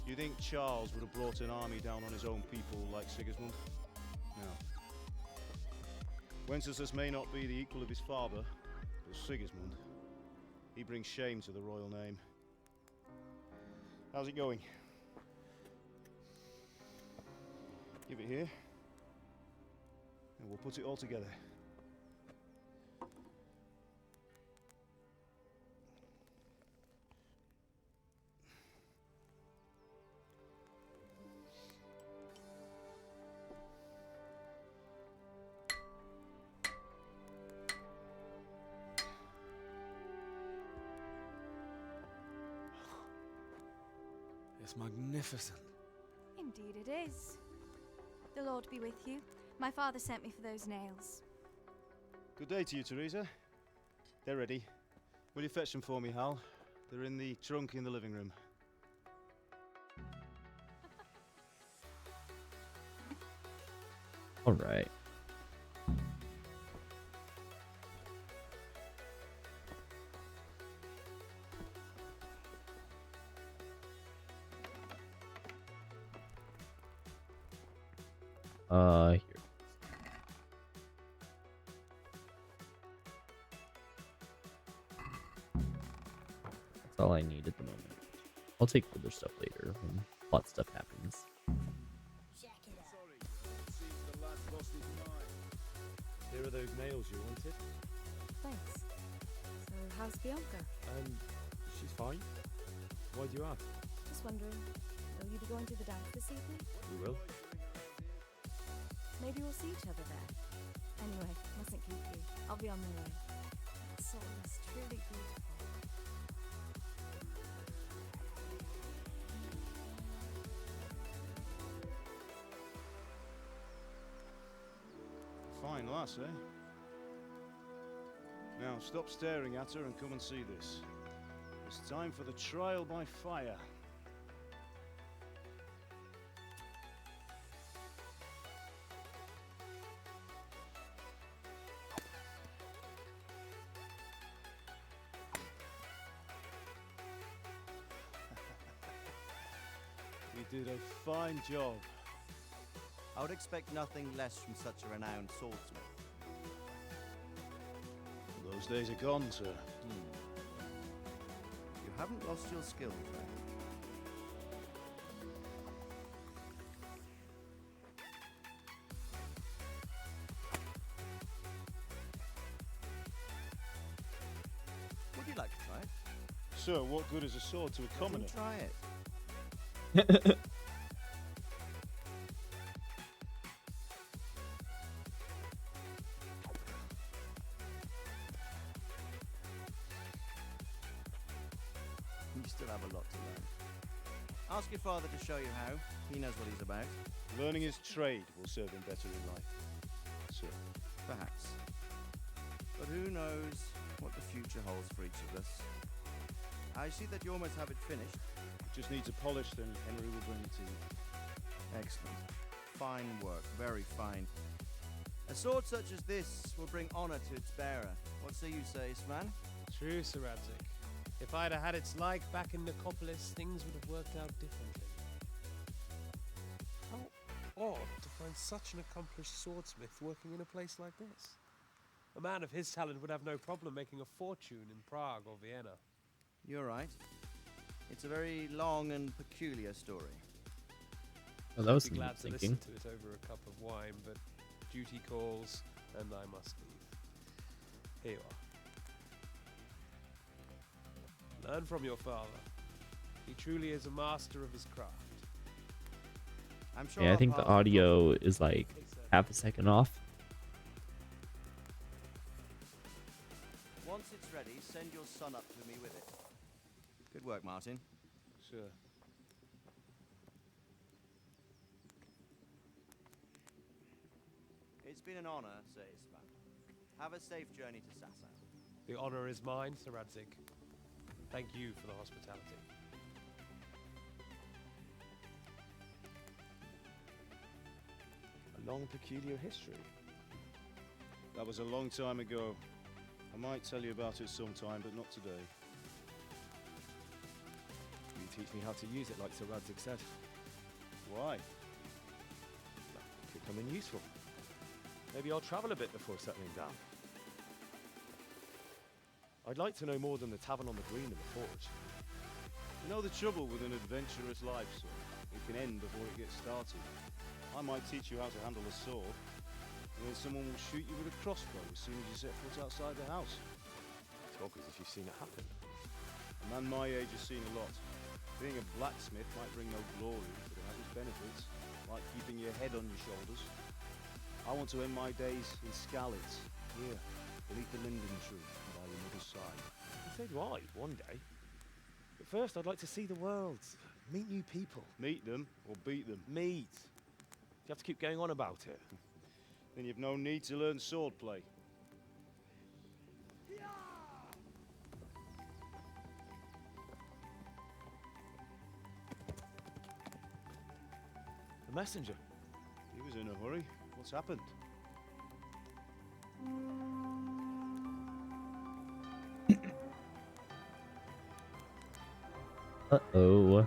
You think Charles would have brought an army down on his own people like Sigismund? No. Wenceslas may not be the equal of his father, but Sigismund, he brings shame to the royal name. How's it going? Give it here, and we'll put it all together. It's magnificent. Indeed it is. The Lord be with you. My father sent me for those nails. Good day to you, Teresa. They're ready. Will you fetch them for me, Hal? They're in the trunk in the living room. All right. Here. That's all I need at the moment. I'll take further stuff later when plot stuff happens. Here are those nails you wanted. Thanks. So, how's Bianca? She's fine. Why do you ask? Just wondering, will you be going to the dance this evening? We will. Maybe we'll see each other there. Anyway, mustn't keep you. I'll be on my way. That soul is truly beautiful. Fine lass, eh? Now stop staring at her and come and see this. It's time for the trial by fire. You did a fine job. I would expect nothing less from such a renowned swordsmith. Those days are gone, sir. You haven't lost your skill, friend. Would you like to try it? Sir, what good is a sword to a commoner? Try it. You still have a lot to learn. Ask your father to show you how. He knows what he's about. Learning his trade will serve him better in life, sir. Perhaps. But who knows what the future holds for each of us. I see that you almost have it finished. Just needs a polish, then Henry will bring it to you. Excellent. Fine work. Very fine. A sword such as this will bring honor to its bearer. What say you, Svan? True, Sir Radzik. If I'd have had its like back in Nicopolis, things would have worked out differently. How odd to find such an accomplished swordsmith working in a place like this. A man of his talent would have no problem making a fortune in Prague or Vienna. You're right. It's a very long and peculiar story. Well, that was I'd be some glad to thinking. listen to it over a cup of wine, but duty calls, and I must leave. Here you are. Learn from your father. He truly is a master of his craft. I'm sure Yeah, I our think the paths audio is like half a second off. Once it's ready, send your son up to me with it. Good work, Martin. Sir. It's been an honor, Sir Ispan. Have a safe journey to Sasau. The honor is mine, Sir Radzik. Thank you for the hospitality. A long, peculiar history. That was a long time ago. I might tell you about it sometime, but not today. You teach me how to use it, like Sir Radzik said. Why? Could come in useful. Maybe I'll travel a bit before settling down. I'd like to know more than the tavern on the green and the forge. You know the trouble with an adventurous life, sir? It can end before it gets started. I might teach you how to handle a sword, and then someone will shoot you with a crossbow as soon as you set foot outside the house. Talk as if you've seen it happen. A man my age has seen a lot. Being a blacksmith might bring no glory, but it has its benefits, like keeping your head on your shoulders. I want to end my days in Skalitz, here, beneath the linden tree, by your mother's side. And so do I, one day. But first, I'd like to see the world, meet new people. Meet them, or beat them? Meet. You have to keep going on about it. Then you've no need to learn swordplay. The messenger. He was in a hurry. What's happened? Uh-oh.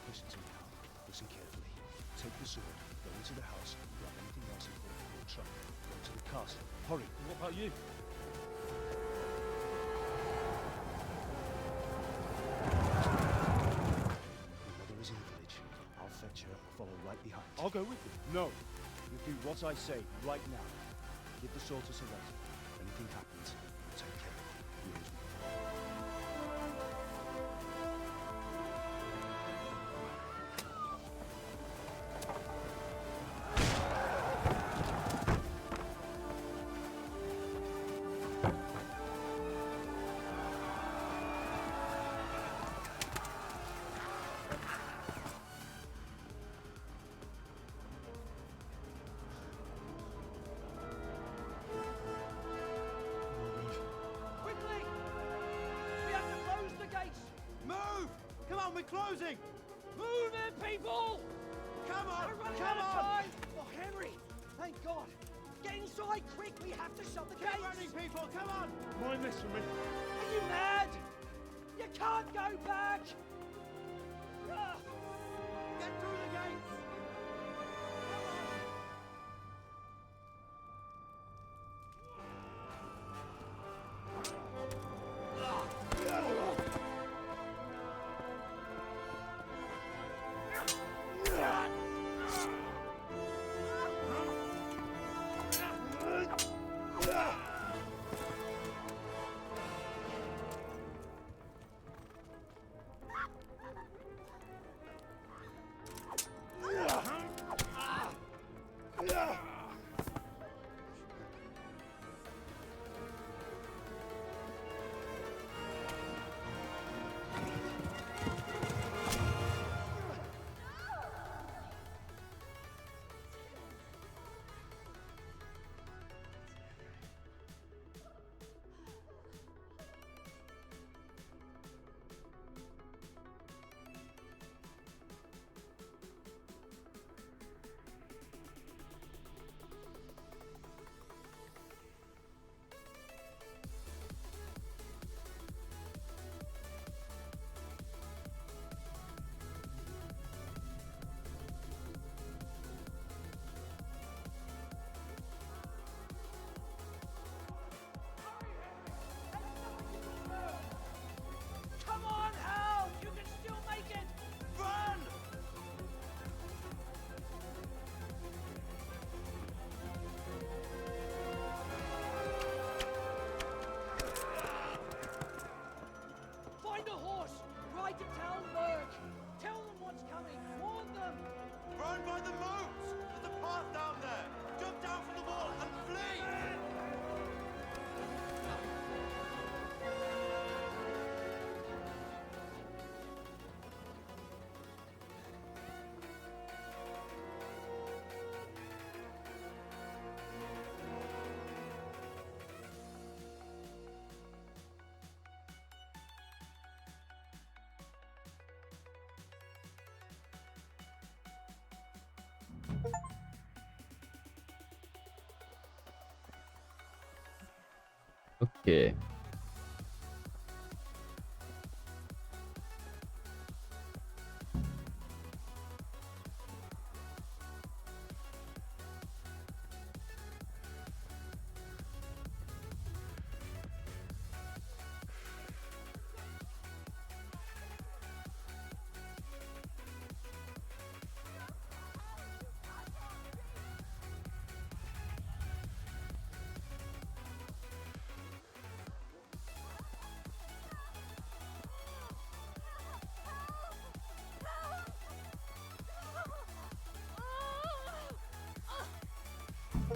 Listen to me now. Listen carefully. Take the sword, go into the house, grab anything else important for your truck. Go to the castle. Hurry. What about you? Your mother is in the village. I'll fetch her. Follow right behind. I'll go with you. No. You do what I say right now. Give the sword to Sir Radzik. If anything happens, I'll take care of it. You hear me? closing! Move it, people! Come on! We're running Come out of on! time! Oh, Henry! Thank God! Get inside quick! We have to shut the Keep gates! running, people! Come on! Mind this for me. Are you mad? You can't go back! Ah! Get through the gates! Come on, Hal! You can still make it! Run! Find a horse! Ride to Talmberg! Tell them what's coming! Warn them! Run by the moat! There's a path down there! Jump down from the wall and flee! Okay.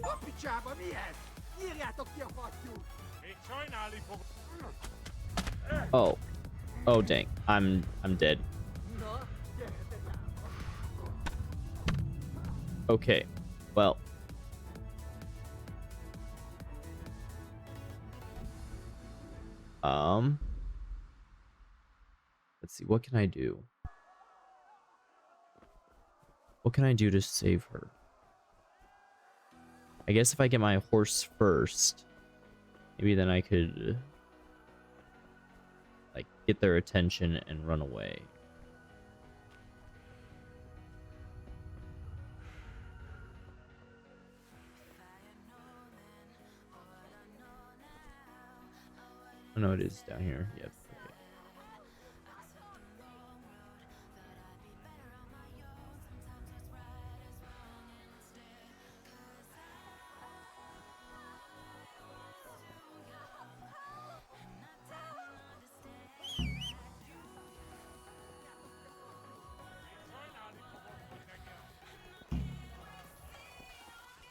A picsába mi ez? Írjátok ki a fattyút! Még sajnálni fog. Oh. Oh dang. I'm dead. Na, gyertek ám! Okay. Well. Let's see, what can I do? What can I do to save her? I guess if I get my horse first, maybe then I could like get their attention and run away. Oh no, it is down here. Yep. Okay.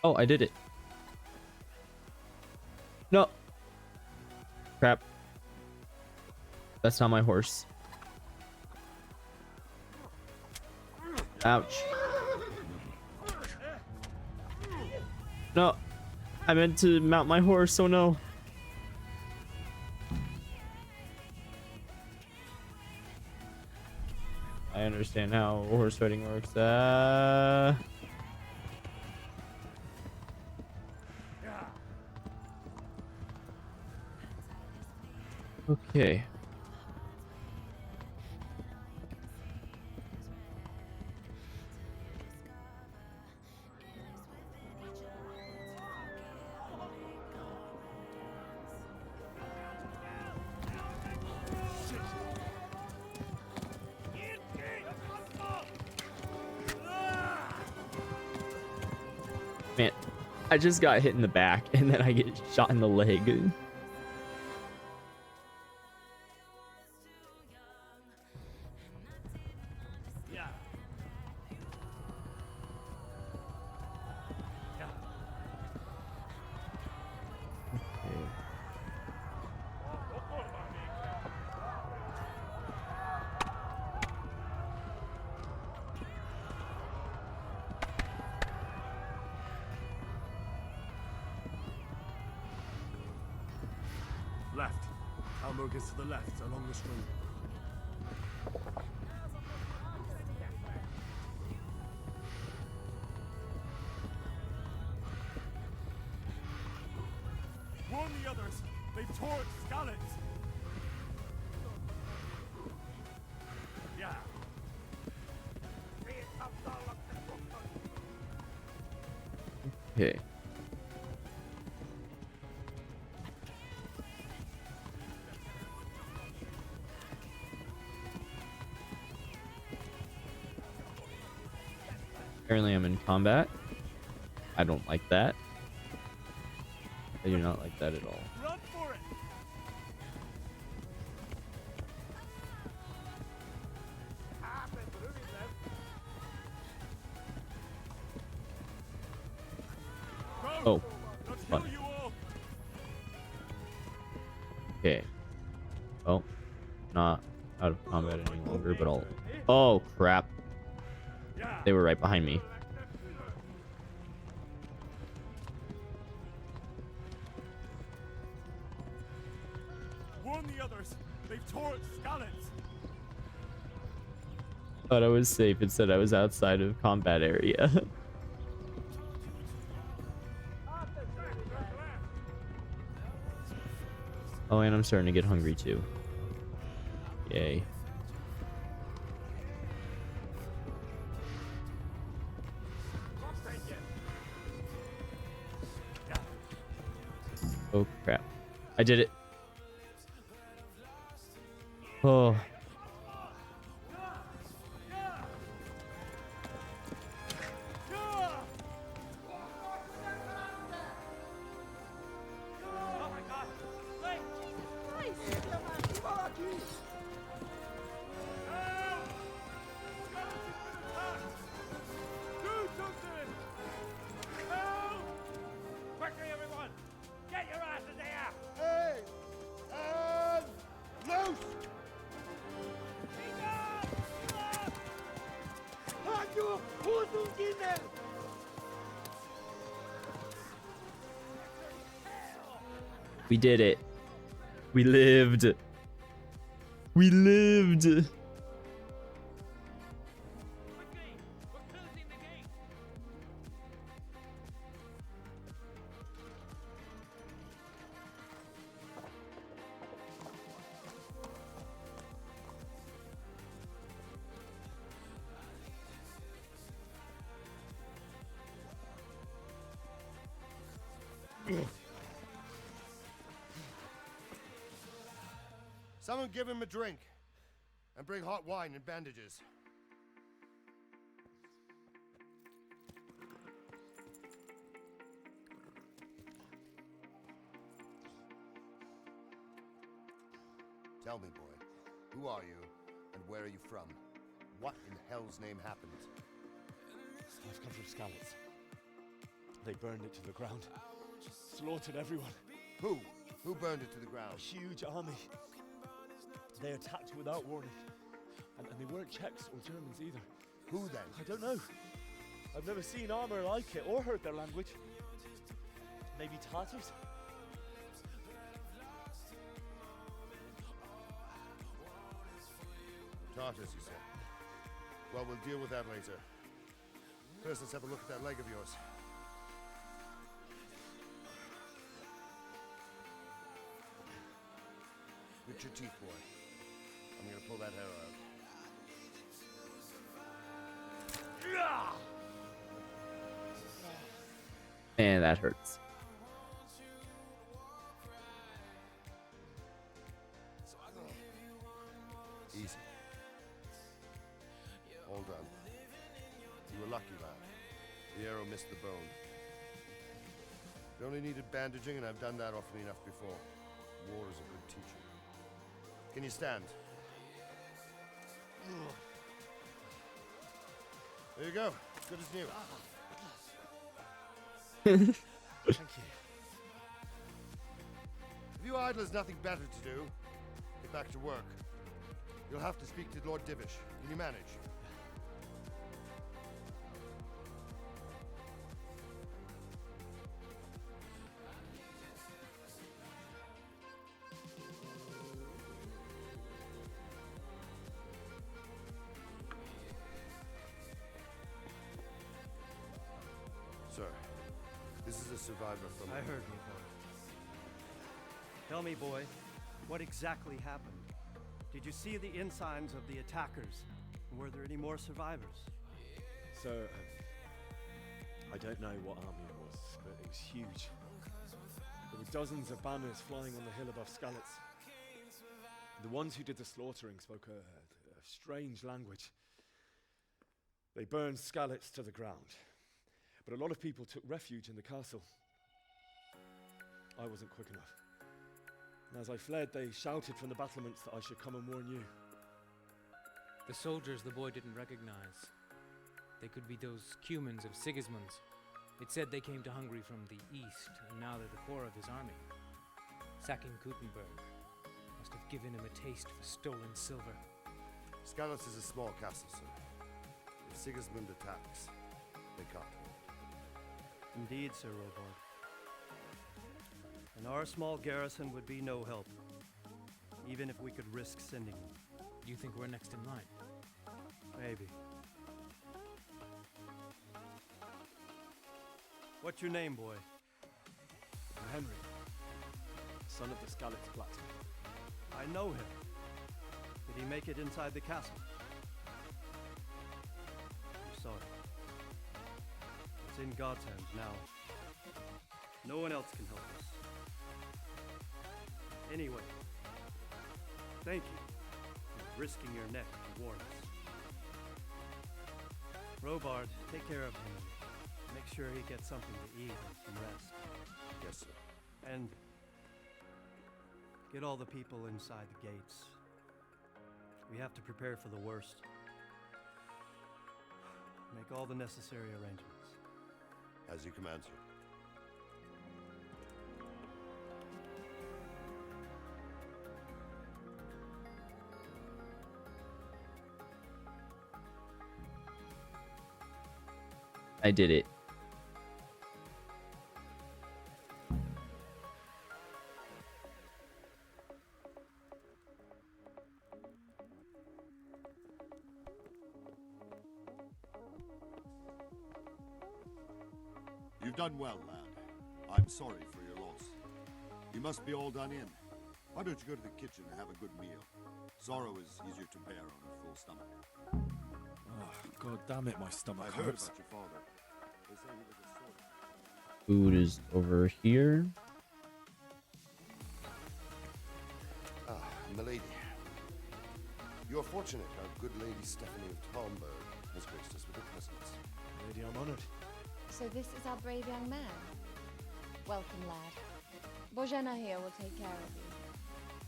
Oh, I did it. No. Crap. That's not my horse. Ouch. No. I meant to mount my horse, oh no. understand how horse riding works. Okay. Man, I just got hit in the back and then I get shot in the leg. Left. Almog is to the left, along the stream. Warn the others! They've torched Skalitz! Yeah. Okay. Apparently I'm in combat. I don't like that. I do not like that at all. Run for it! Oh, fun. Okay. Oh, not out of combat any longer, but I'll... Oh, crap. They were right behind me. Warn the others! They've torched Skalitz! Thought I was safe. It said I was outside of combat area. Oh, and I'm starting to get hungry too. Yay. Oh crap. I did it. Oh. We did it. We lived. We lived. Someone give him a drink. And bring hot wine and bandages. Tell me, boy, who are you and where are you from? What in hell's name happened? I've come from Skalitz. They burned it to the ground. Slaughtered everyone. Who? Who burned it to the ground? A huge army. They attacked without warning. And they weren't Czechs or Germans either. Who then? I don't know. I've never seen armor like it or heard their language. Maybe Tatars? Tartars, you said? Well, we'll deal with that later. First, let's have a look at that leg of yours. Grit your teeth, boy. I'm gonna pull that hair out. Man, that hurts. Easy. All done. You were lucky, lad. The arrow missed the bone. You only needed bandaging, and I've done that often enough before. War is a good teacher. Can you stand? There you go. Good as new. Thank you. If you idlers nothing better to do, get back to work. You'll have to speak to Lord Divish. Can you manage? Sir, this is a survivor from... I heard, Robard. Tell me, boy, what exactly happened? Did you see the ensigns of the attackers? Were there any more survivors? So, I don't know what army it was, but it was huge. There were dozens of banners flying on the hill above Skalitz. The ones who did the slaughtering spoke a strange language. They burned Skalitz to the ground, but a lot of people took refuge in the castle. I wasn't quick enough. And as I fled, they shouted from the battlements that I should come and warn you. The soldiers the boy didn't recognize. They could be those Cumans of Sigismund's. It said they came to Hungary from the east, and now they're the core of his army. Sacking Kuttenberg must have given him a taste for stolen silver. Skalitz is a small castle, sir. If Sigismund attacks, they can't hold. Indeed, Sir Robard. And our small garrison would be no help, even if we could risk sending them. You think we're next in line? Maybe. What's your name, boy? I'm Henry, son of the Skalitz Blacksmith. I know him. Did he make it inside the castle? I'm sorry. It's in God's hands now. No one else can help us. Anyway, thank you for risking your neck to warn us. Robard, take care of him. Make sure he gets something to eat and some rest. Yes, sir. And get all the people inside the gates. We have to prepare for the worst. Make all the necessary arrangements. As you command, sir. I did it. You've done well, lad. I'm sorry for your loss. You must be all done in. Why don't you go to the kitchen and have a good meal? Sorrow is easier to bear on a full stomach. Oh, God damn it, my stomach I've heard hurts. about your father. They say he was a sword. Food is over here. Ah, milady. You're fortunate our good lady Stephanie of Talmberg has graced us with her presence. Lady, I'm honored. So this is our brave young man. Welcome, lad. Bojana here will take care of you.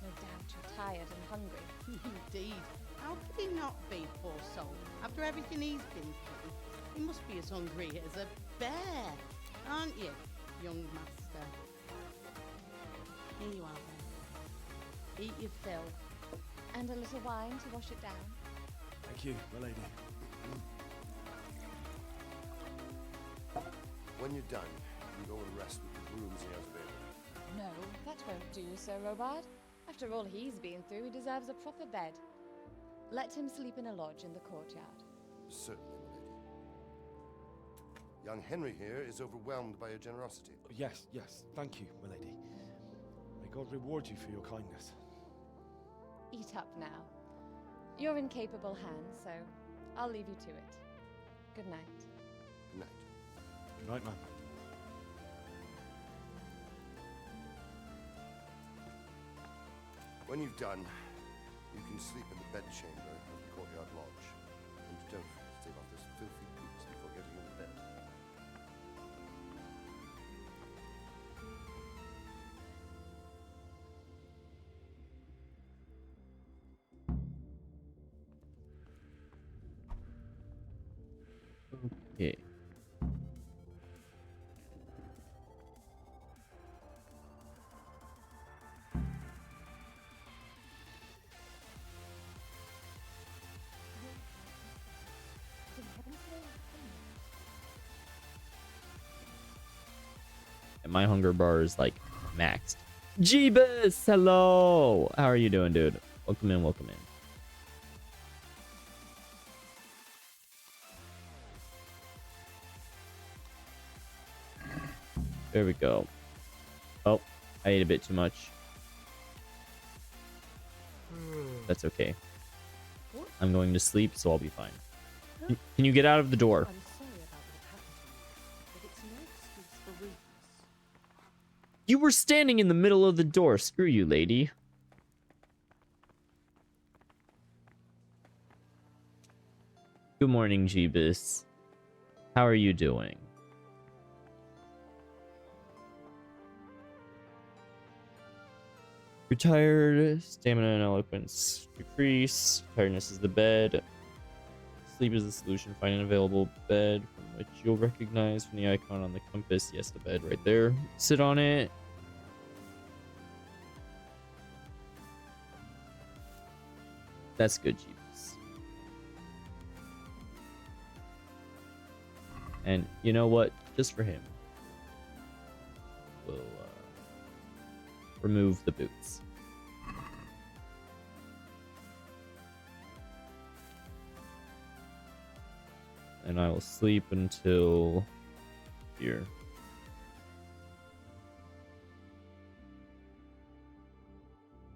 No doubt you're tired and hungry. Indeed. How could he not be, poor soul? After everything he's been through, he must be as hungry as a bear, aren't you, young master? Here you are, then. Eat your fill. And a little wine to wash it down. Thank you, my lady. When you're done, you go and rest with the grooms he has available. No, that won't do, Sir Robard. After all he's been through, he deserves a proper bed. Let him sleep in a lodge in the courtyard. Certainly, milady. Young Henry here is overwhelmed by your generosity. Yes, yes. Thank you, milady. May God reward you for your kindness. Eat up now. You're in capable hands, so I'll leave you to it. Good night. Good night. Good night, ma'am. When you've done, you can sleep in the bedchamber of the courtyard lodge. And don't forget to take off those filthy boots before getting into bed. Okay. And my hunger bar is like maxed. Jeebus, hello. How are you doing, dude? Welcome in, welcome in. There we go. Oh, I ate a bit too much. That's okay. I'm going to sleep, so I'll be fine. Can you get out of the door? I'm sorry about what happened to you, but it's no excuse for rudeness. You were standing in the middle of the door. Screw you, lady. Good morning, Jeebus. How are you doing? You're tired. Stamina and eloquence decrease. Tiredness is the bed. Sleep is the solution. Find an available bed from which you'll recognize from the icon on the compass. Yes, the bed right there. Sit on it. That's good, Jeeves. And you know what? Just for him, we'll remove the boots. And I will sleep until here.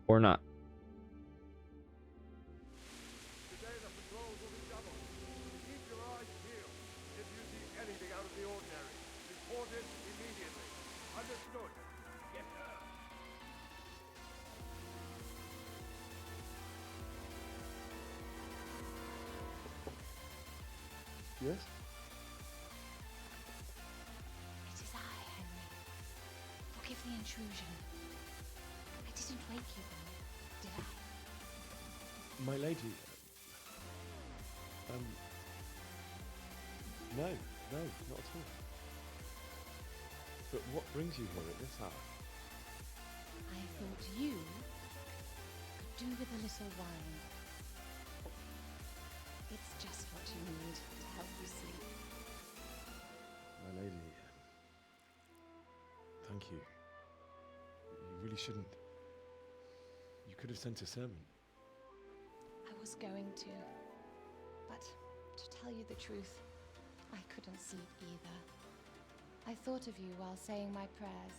Or not. Today the patrols will be doubled. Keep your eyes peeled. If you see anything out of the ordinary, report it immediately. Understood? Yes, sir. Yes? It is I, Henry. Forgive the intrusion. I didn't wake you then, did I? My lady. No, not at all. But what brings you here at this hour? I thought you could do with a little wine. It's just what you need to help you sleep. My lady. Thank you. You really shouldn't. You could have sent a servant. I was going to, but to tell you the truth, I couldn't sleep either. I thought of you while saying my prayers,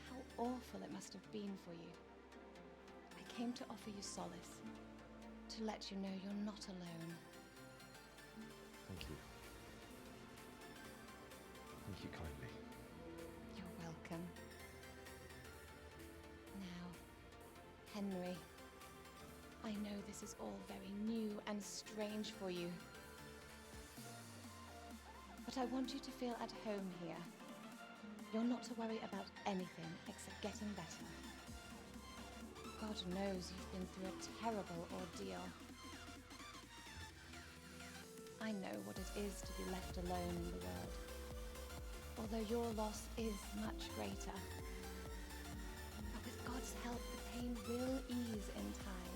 how awful it must have been for you. I came to offer you solace, to let you know you're not alone. Thank you. Thank you kindly. You're welcome. Now, Henry, I know this is all very new and strange for you. But I want you to feel at home here. You're not to worry about anything except getting better. God knows you've been through a terrible ordeal. I know what it is to be left alone in the world, although your loss is much greater. But with God's help, the pain will ease in time.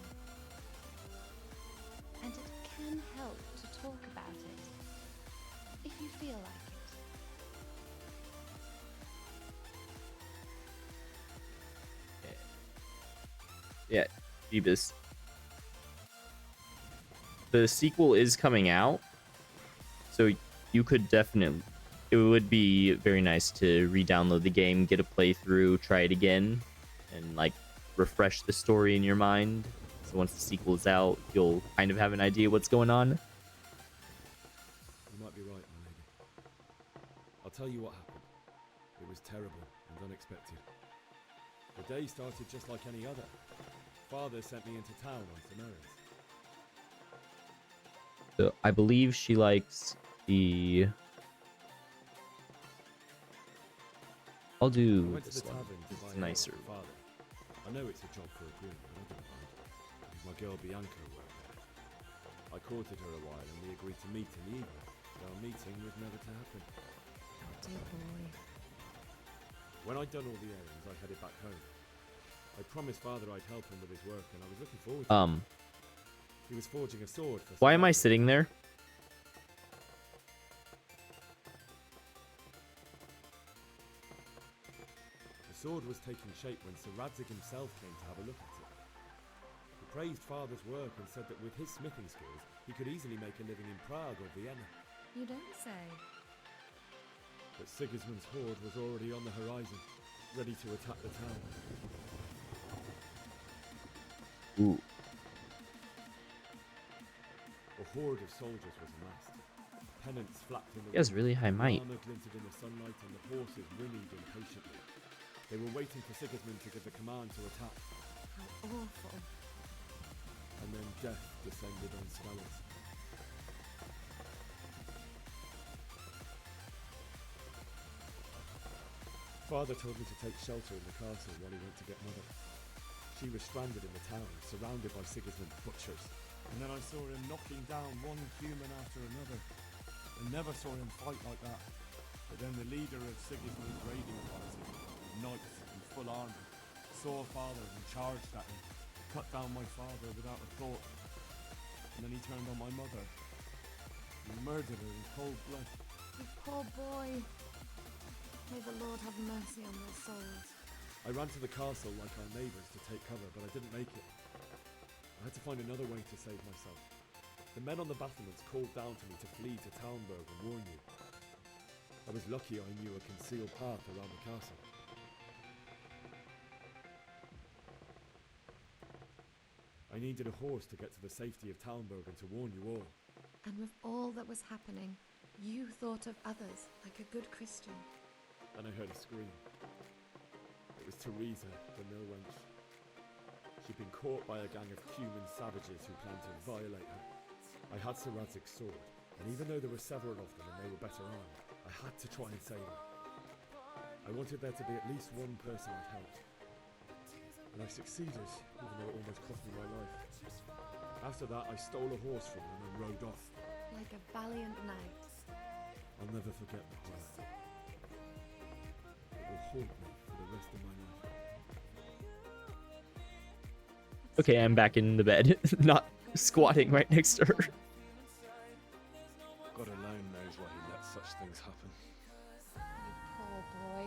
And it can help to talk about it, if you feel like it. Yeah, Jeebus. The sequel is coming out. So you could definitely, it would be very nice to re-download the game, get a playthrough, try it again, and like refresh the story in your mind. So once the sequel is out, you'll kind of have an idea what's going on. You might be right, my lady. I'll tell you what happened. It was terrible and unexpected. The day started just like any other. Father sent me into town on some errands. So I believe she likes the... I'll do I went to this the one. tavern to buy It's ale nicer. for Father. I know it's a job for a groom, but I don't mind. My girl Bianca worked there. I courted her a while and we agreed to meet in the evening. But our meeting was never to happen. Dear boy. When I'd done all the errands, I headed back home. I promised Father I'd help him with his work, and I was looking forward to it. He was forging a sword for Why am I Sir sitting there? The sword was taking shape when Sir Radzig himself came to have a look at it. He praised Father's work and said that with his smithing skills, he could easily make a living in Prague or Vienna. You don't say. But Sigismund's horde was already on the horizon, ready to attack the town. Ooh. A horde of soldiers was amassed. Pennants flapped in the He has really high might. armor glinted in the sunlight and the horses whinnied impatiently. They were waiting for Sigismund to give the command to attack. How awful. And then death descended on Skelos. Father told me to take shelter in the castle while he went to get Mother. She was stranded in the town, surrounded by Sigismund's butchers. And then I saw him knocking down one human after another. I never saw him fight like that. But then the leader of Sigismund's raiding party, knights in full armour, saw Father and charged at him, cut down my father without a thought. And then he turned on my mother. He murdered her in cold blood. You poor boy. May the Lord have mercy on their souls. I ran to the castle like our neighbours to take cover, but I didn't make it. I had to find another way to save myself. The men on the battlements called down to me to flee to Talmberg and warn you. I was lucky I knew a concealed path around the castle. I needed a horse to get to the safety of Talmberg and to warn you all. And with all that was happening, you thought of others like a good Christian. Then I heard a scream. It was Teresa, the mill wench. She'd been caught by a gang of human savages who planned to violate her. I had Sir Radzig's sword, and even though there were several of them and they were better armed, I had to try and save her. I wanted there to be at least one person I'd help. And I succeeded, even though it almost cost me my life. After that, I stole a horse from them and rode off. Like a valiant knight. I'll never forget the horror. It will haunt me for the rest of my life. Okay, I'm back in the bed, not squatting right next to her. God alone knows why he lets such things happen. You poor boy.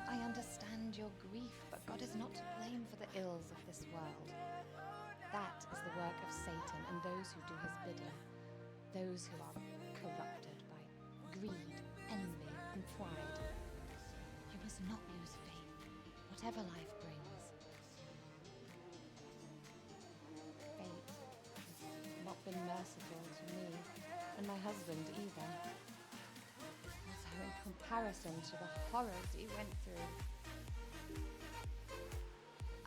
I understand your grief, but God is not to blame for the ills of this world. That is the work of Satan and those who do his bidding. Those who are corrupted by greed, envy, and pride. You must not lose faith, whatever life brings. Fate has not been merciful to me, and my husband either. Also, in comparison to the horrors he went through.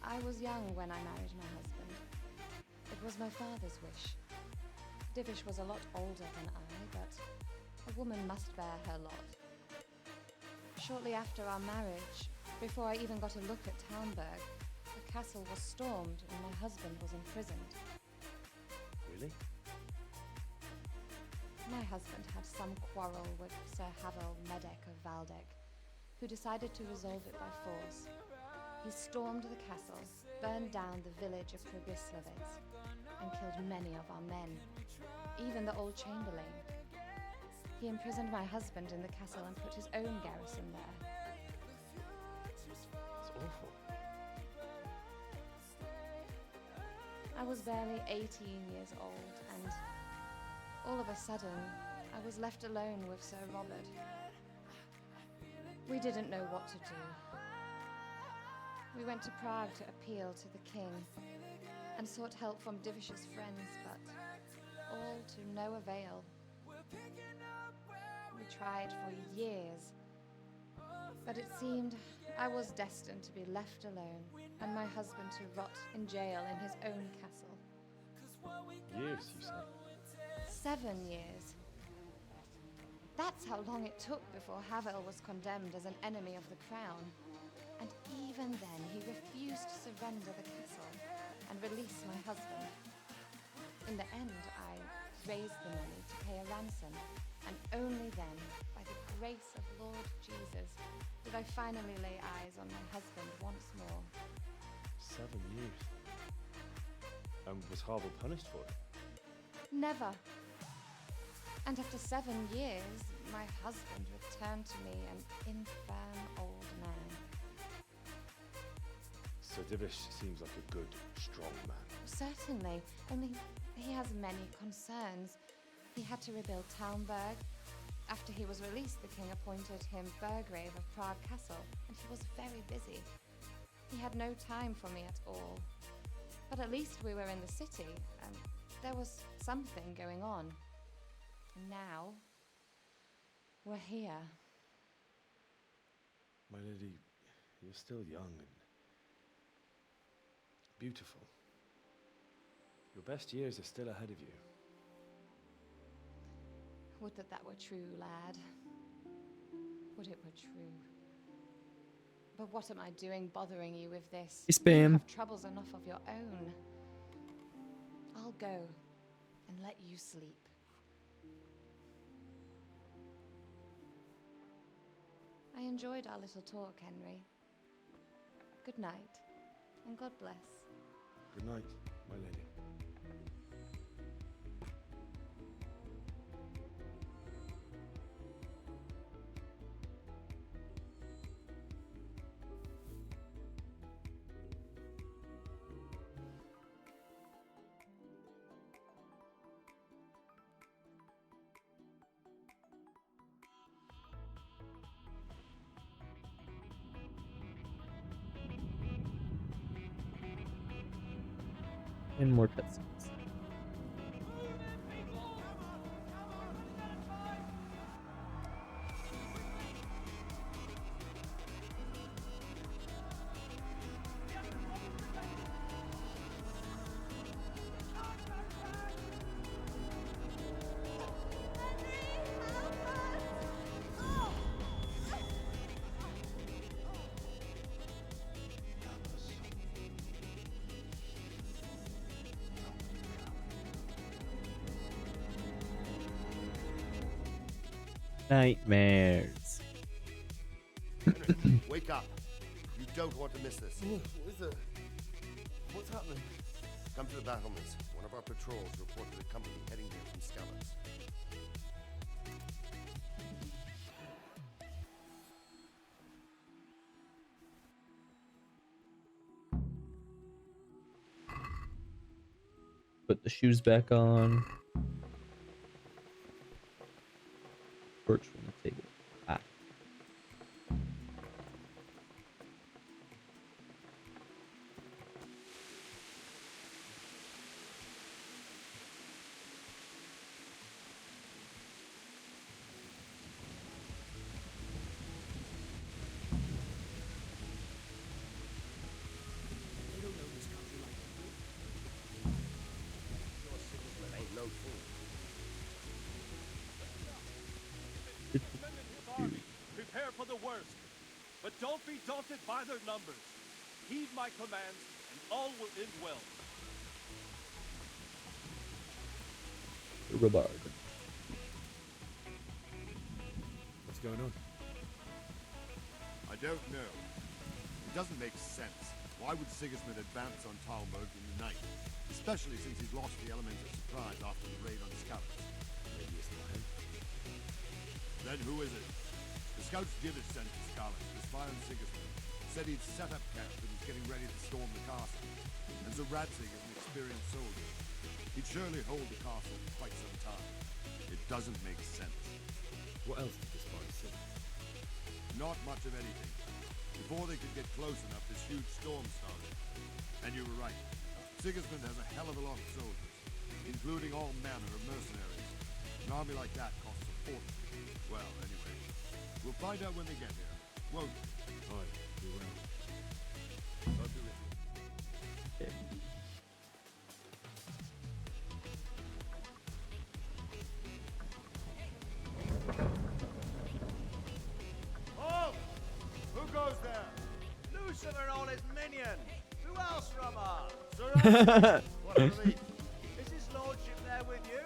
I was young when I married my husband. It was my father's wish. Divish was a lot older than I, but a woman must bear her lot. Shortly after our marriage, before I even got a look at Talmberg, the castle was stormed and my husband was imprisoned. Really? My husband had some quarrel with Sir Havel Medek of Valdek, who decided to resolve it by force. He stormed the castle, burned down the village of Progislavitz, and killed many of our men, even the old chamberlain. He imprisoned my husband in the castle and put his own garrison there. It's awful. I was barely 18 years old, and all of a sudden, I I was left alone with Sir Robert. We didn't know what to do. We went to Prague to appeal to the king and sought help from Divish's friends, but all to no avail. We tried for years, but it seemed I was destined to be left alone and my husband to rot in jail in his own castle. Years, you say? 7 years. That's how long it took before Havel was condemned as an enemy of the crown. And even then, he refused to surrender the castle and release my husband. In the end, I raised the money to pay a ransom, and only then, by the grace of Lord Jesus, did I finally lay eyes on my husband once more. 7 years. And was Havel punished for it? Never. And after 7 years, my husband returned to me an infirm old man. Sir Divish seems like a good, strong man. Certainly, only he has many concerns. He had to rebuild Talmberg. After he was released, the king appointed him Burgrave of Prague Castle, and he was very busy. He had no time for me at all. But at least we were in the city, and there was something going on. And now, we're here. My lady, you're still young and beautiful. Your best years are still ahead of you. Would that that were true, lad. Would it were true. But what am I doing bothering you with this? Spam. You have troubles enough of your own. I'll go and let you sleep. I enjoyed our little talk, Henry. Good night, and God bless. Good night, my lady. And more cutscenes. Nightmares. Wake up. You don't want to miss this. What's happening? Come to the battlements. One of our patrols reported a company heading here from Skalitz. Put the shoes back on. Torch from the table. Ah. They don't know this country like you do. Your Sigismund ain't no fool. Prepare for the worst, but don't be daunted by their numbers. Heed my commands, and all will end well. Robard. What's going on? I don't know. It doesn't make sense. Why would Sigismund advance on Talmberg in the night? Especially since he's lost the element of surprise after the raid on Skalitz. Maybe it's not him. Then who is it? The scouts Divish sent to Skalitz to spy on Sigismund. Said he'd set up camp and was getting ready to storm the castle. And so Radzig is an experienced soldier. He'd surely hold the castle for quite some time. It doesn't make sense. What else did the spies say? Not much of anything. Before they could get close enough, this huge storm started. And you were right. Sigismund has a hell of a lot of soldiers, including all manner of mercenaries. An army like that costs a fortune. Well, anyway, we'll find out when they get here, won't we? Aye, we will. I'll do it. Halt! Who goes there? Lucifer and all his minions. Who else, Ramar? Sir Anthony. What a relief. Is his lordship there with you?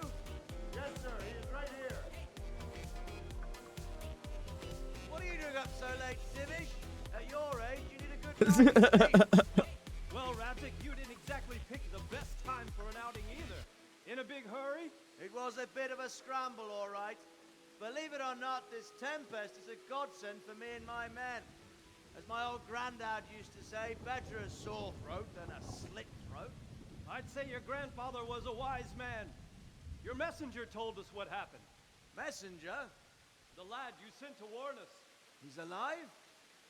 Yes, sir. He is right here. What are you doing up so late, Divish? At your age, you need a good night's sleep. Well, Radzik, you didn't exactly pick the best time for an outing either. In a big hurry? It was a bit of a scramble, all right. Believe it or not, this tempest is a godsend for me and my men. As my old granddad used to say, better a sore throat than a slit throat. I'd say your grandfather was a wise man. Your messenger told us what happened. Messenger? The lad you sent to warn us. He's alive?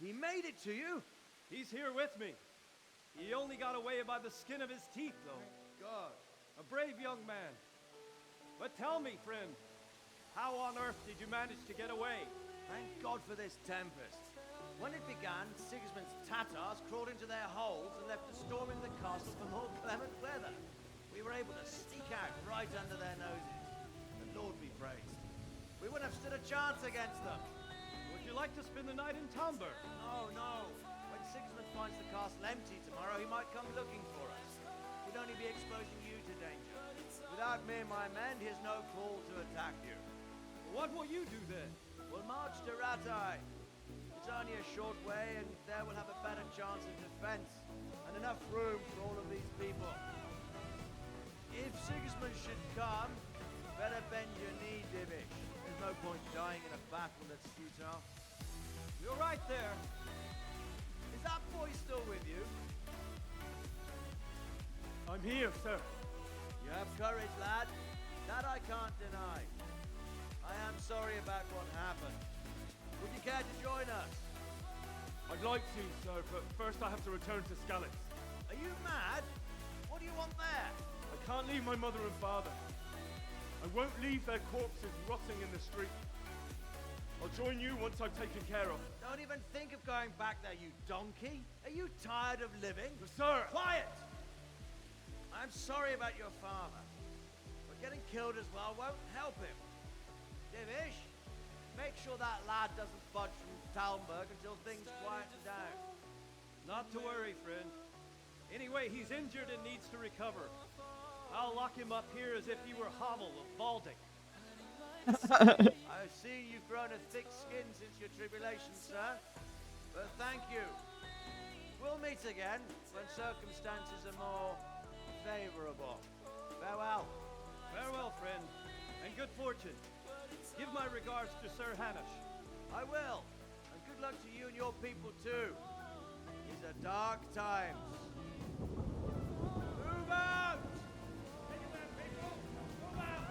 He made it to you? He's here with me. He only got away by the skin of his teeth, though. God. A brave young man. But tell me, friend, how on earth did you manage to get away? Thank God for this tempest. When it began, Sigismund's Tatars crawled into their holes and left a storm in the castle for more clement weather. We were able to sneak out right under their noses. The Lord be praised. We wouldn't have stood a chance against them. Would you like to spend the night in Talmberg? No, no. When Sigismund finds the castle empty tomorrow, he might come looking for us. We'd only be exposing you to danger. Without me and my men, he has no call to attack you. What will you do then? We'll march to Ratai. It's only a short way, and there we'll have a better chance of defense, and enough room for all of these people. If Sigismund should come, better bend your knee, Divish. There's no point dying in a battle that's futile. You're right there. Is that boy still with you? I'm here, sir. You have courage, lad. That I can't deny. I am sorry about what happened. Would you care to join us? I'd like to, sir, but first I have to return to Skalitz. Are you mad? What do you want there? I can't leave my mother and father. I won't leave their corpses rotting in the street. I'll join you once I've taken care of. Don't even think of going back there, you donkey. Are you tired of living? Sir! Quiet! I'm sorry about your father, but getting killed as well won't help him. Divish, make sure that lad doesn't budge from Talmberg until things quieten down. Not to worry, friend. Anyway, he's injured and needs to recover. I'll lock him up here as if he were Hovel of Balding. I see you've grown a thick skin since your tribulation, sir. But thank you. We'll meet again when circumstances are more favorable. Farewell. Farewell, friend, and good fortune. Give my regards to Sir Hanush. I will. And good luck to you and your people, too. These are dark times. Move out! Anywhere, people! Move out!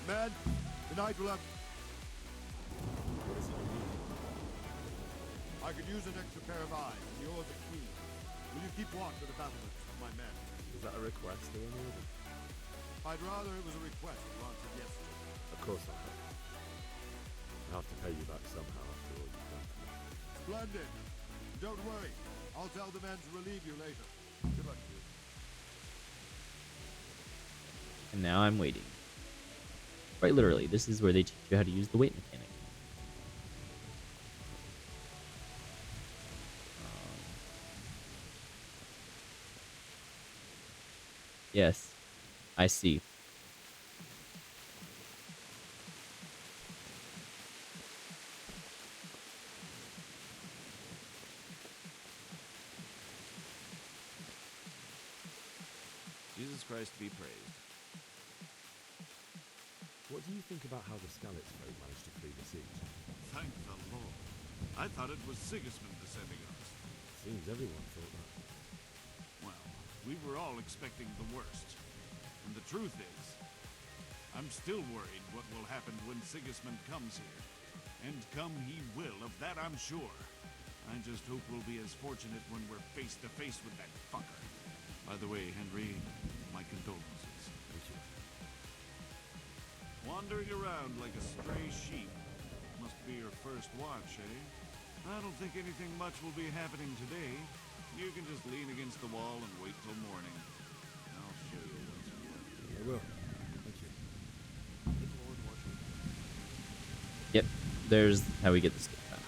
Man, the night will have... I could use an extra pair of eyes, and yours are keen. Will you keep watch of the battlements with my men? Is that a request or an order? I'd rather it was a request you answered yesterday. Of course I have. I have to pay you back somehow after all you've done for me. Splendid. Don't worry. I'll tell the men to relieve you later. Good luck to you. And now I'm waiting. Quite literally, this is where they teach you how to use the weight mechanic. Yes, I see. Jesus Christ be praised. What do you think about how the Skalitz folk managed to flee the siege? Thank the Lord. I thought it was Sigismund descending us. Seems everyone thought that. Well, we were all expecting the worst. And the truth is, I'm still worried what will happen when Sigismund comes here. And come he will, of that I'm sure. I just hope we'll be as fortunate when we're face to face with that fucker. By the way, Henry, my condolences. Thank you. Wandering around like a stray sheep. Must be your first watch, eh? I don't think anything much will be happening today. You can just lean against the wall and wait till morning. I'll show you what's what. I will. Thank you. Yep, there's how we get this game done.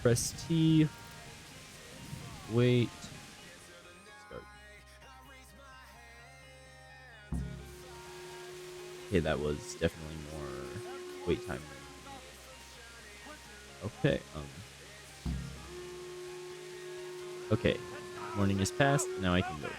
Press T. Wait. Start. Okay, that was definitely more wait time. Okay, okay, morning is past, now I can go. There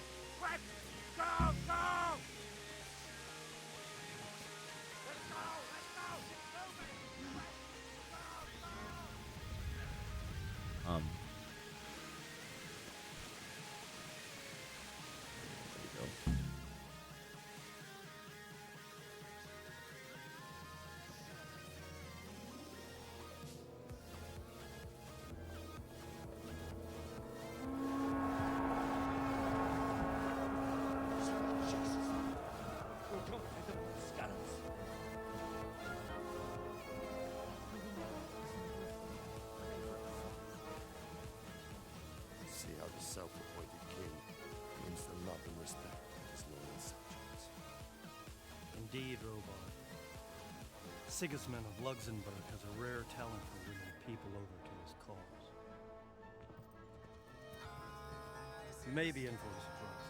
we go. See how the self-appointed king wins the love and respect of his loyal subjects. Indeed, Robard. Sigismund of Luxembourg has a rare talent for winning people over to his cause. You may be in for a surprise.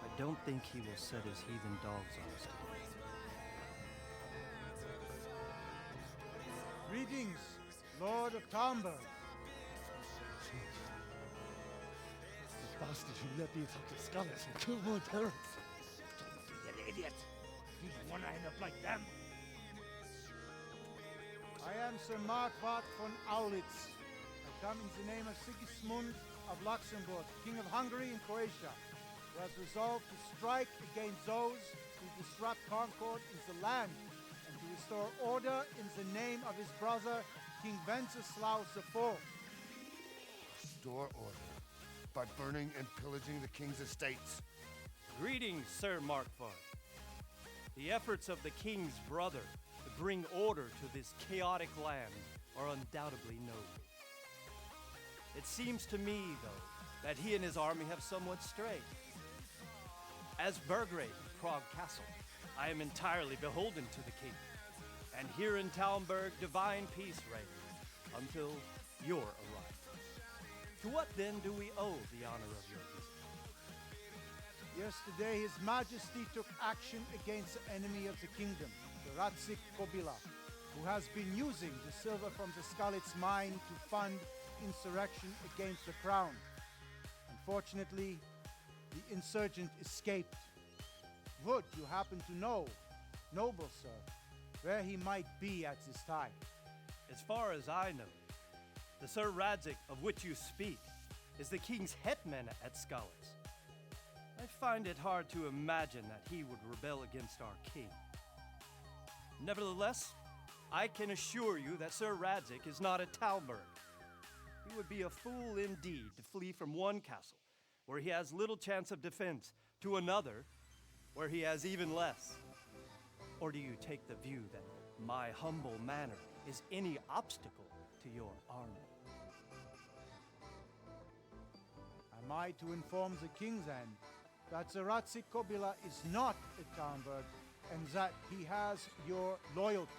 I don't think he will set his heathen dogs on us today. Greetings, Lord of Talmberg. The bastard who led the attack at Skalitz and killed my parents. Don't be an idiot. You don't want to end up like them. I am Sir Markvart von Aulitz. I come in the name of Sigismund of Luxembourg, King of Hungary and Croatia, who has resolved to strike against those who disrupt concord in the land and to restore order in the name of his brother, King Wenceslaus IV. Restore order by burning and pillaging the king's estates. Greetings, Sir Markvart. The efforts of the king's brother to bring order to this chaotic land are undoubtedly noble. It seems to me, though, that he and his army have somewhat strayed. As Burgrave of Prague Castle, I am entirely beholden to the king. And here in Talmberg, divine peace reigns until your arrival. To what then do we owe the honor of your visit? Yesterday, His Majesty took action against the enemy of the kingdom, the Ratzik Kobila, who has been using the silver from the Skalitz mine to fund insurrection against the crown. Unfortunately, the insurgent escaped. Would you happen to know, noble sir, where he might be at this time? As far as I know, the Sir Radzik of which you speak is the king's hetman at Skalitz. I find it hard to imagine that he would rebel against our king. Nevertheless, I can assure you that Sir Radzik is not at Talmberg. He would be a fool indeed to flee from one castle, where he has little chance of defense, to another, where he has even less. Or do you take the view that my humble manner is any obstacle to your army? Am I to inform the king then that the Ratzik Kobila is not at Talmberg and that he has your loyalty?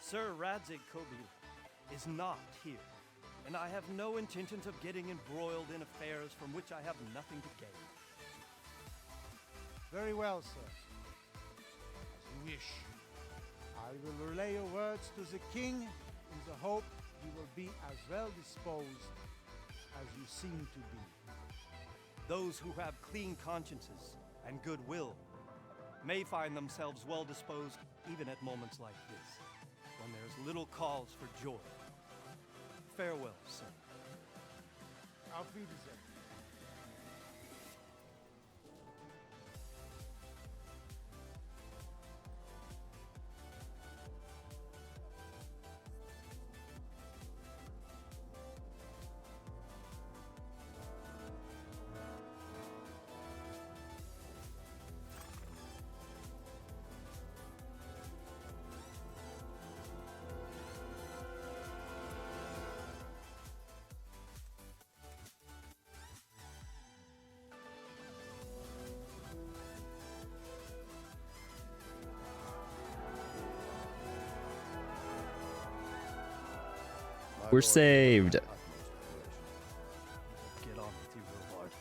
Sir Radzik Kobila is not here, and I have no intentions of getting embroiled in affairs from which I have nothing to gain. Very well, sir. As you wish. I will relay your words to the king in the hope you will be as well disposed as you seem to be. Those who have clean consciences and goodwill may find themselves well disposed even at moments like this, when there's little cause for joy. Farewell, son. Auf Wiedersehen. We're saved. Get on with you, Robard.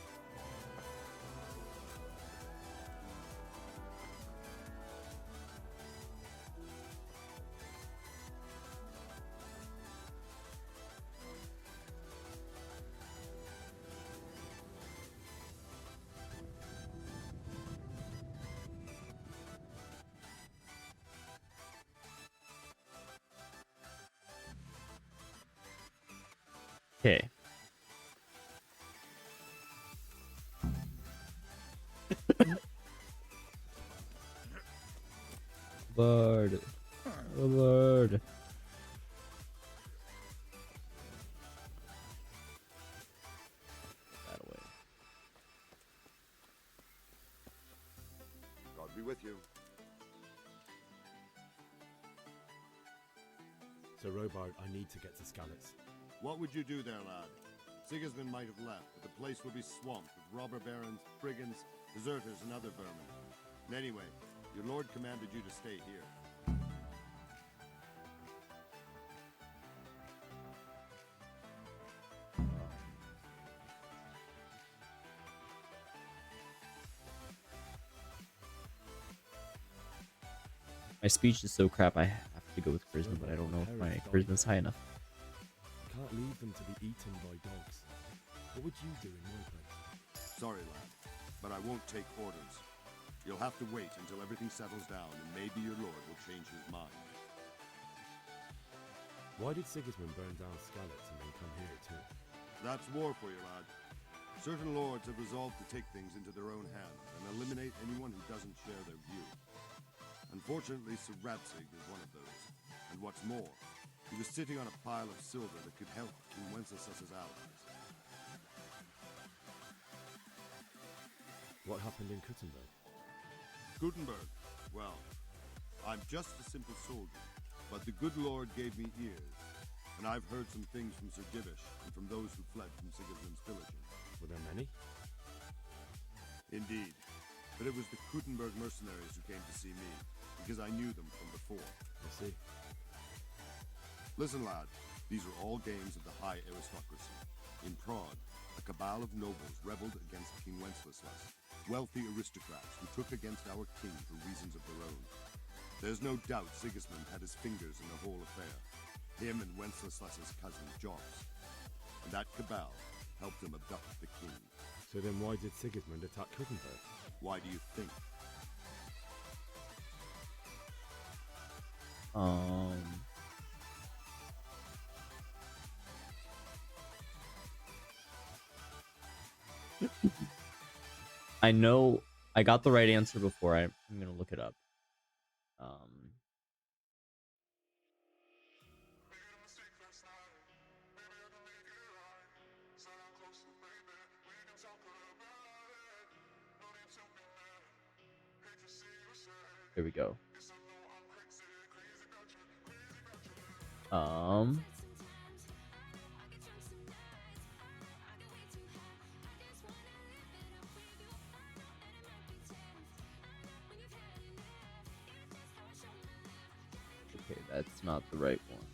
Okay. Bird. Bird. That away. God be with you. Sir Robard, I need to get to Skalitz. What would you do there, lad? Sigismund might have left, but the place will be swamped with robber barons, brigands, deserters, and other vermin. And anyway, your lord commanded you to stay here. My speech is so crap, I have to go with charisma, but I don't know if my charisma's high enough. You can't leave them to be eaten by dogs. What would you do in my place? Sorry, lad, but I won't take orders. You'll have to wait until everything settles down, and maybe your lord will change his mind. Why did Sigismund burn down Skalitz and then come here too? That's war for you, lad. Certain lords have resolved to take things into their own hands and eliminate anyone who doesn't share their view. Unfortunately, Sir Radzig is one of those. And what's more, he was sitting on a pile of silver that could help King Wenceslas's allies. What happened in Kuttenberg? Gutenberg? Well, I'm just a simple soldier, but the good Lord gave me ears, and I've heard some things from Sir Divish and from those who fled from Sigismund's pillaging. Were there many? Indeed, but it was the Kuttenberg mercenaries who came to see me, because I knew them from before. I see. Listen, lad, these are all games of the high aristocracy. In Prague, a cabal of nobles rebelled against King Wenceslas, wealthy aristocrats who took against our king for reasons of their own. There's no doubt Sigismund had his fingers in the whole affair, him and Wenceslas's cousin Jobs. And that cabal helped him abduct the king. So then why did Sigismund attack Kuttenberg? Why do you think? I know I got the right answer before. I'm gonna look it up. Here we go. Okay, that's not the right one.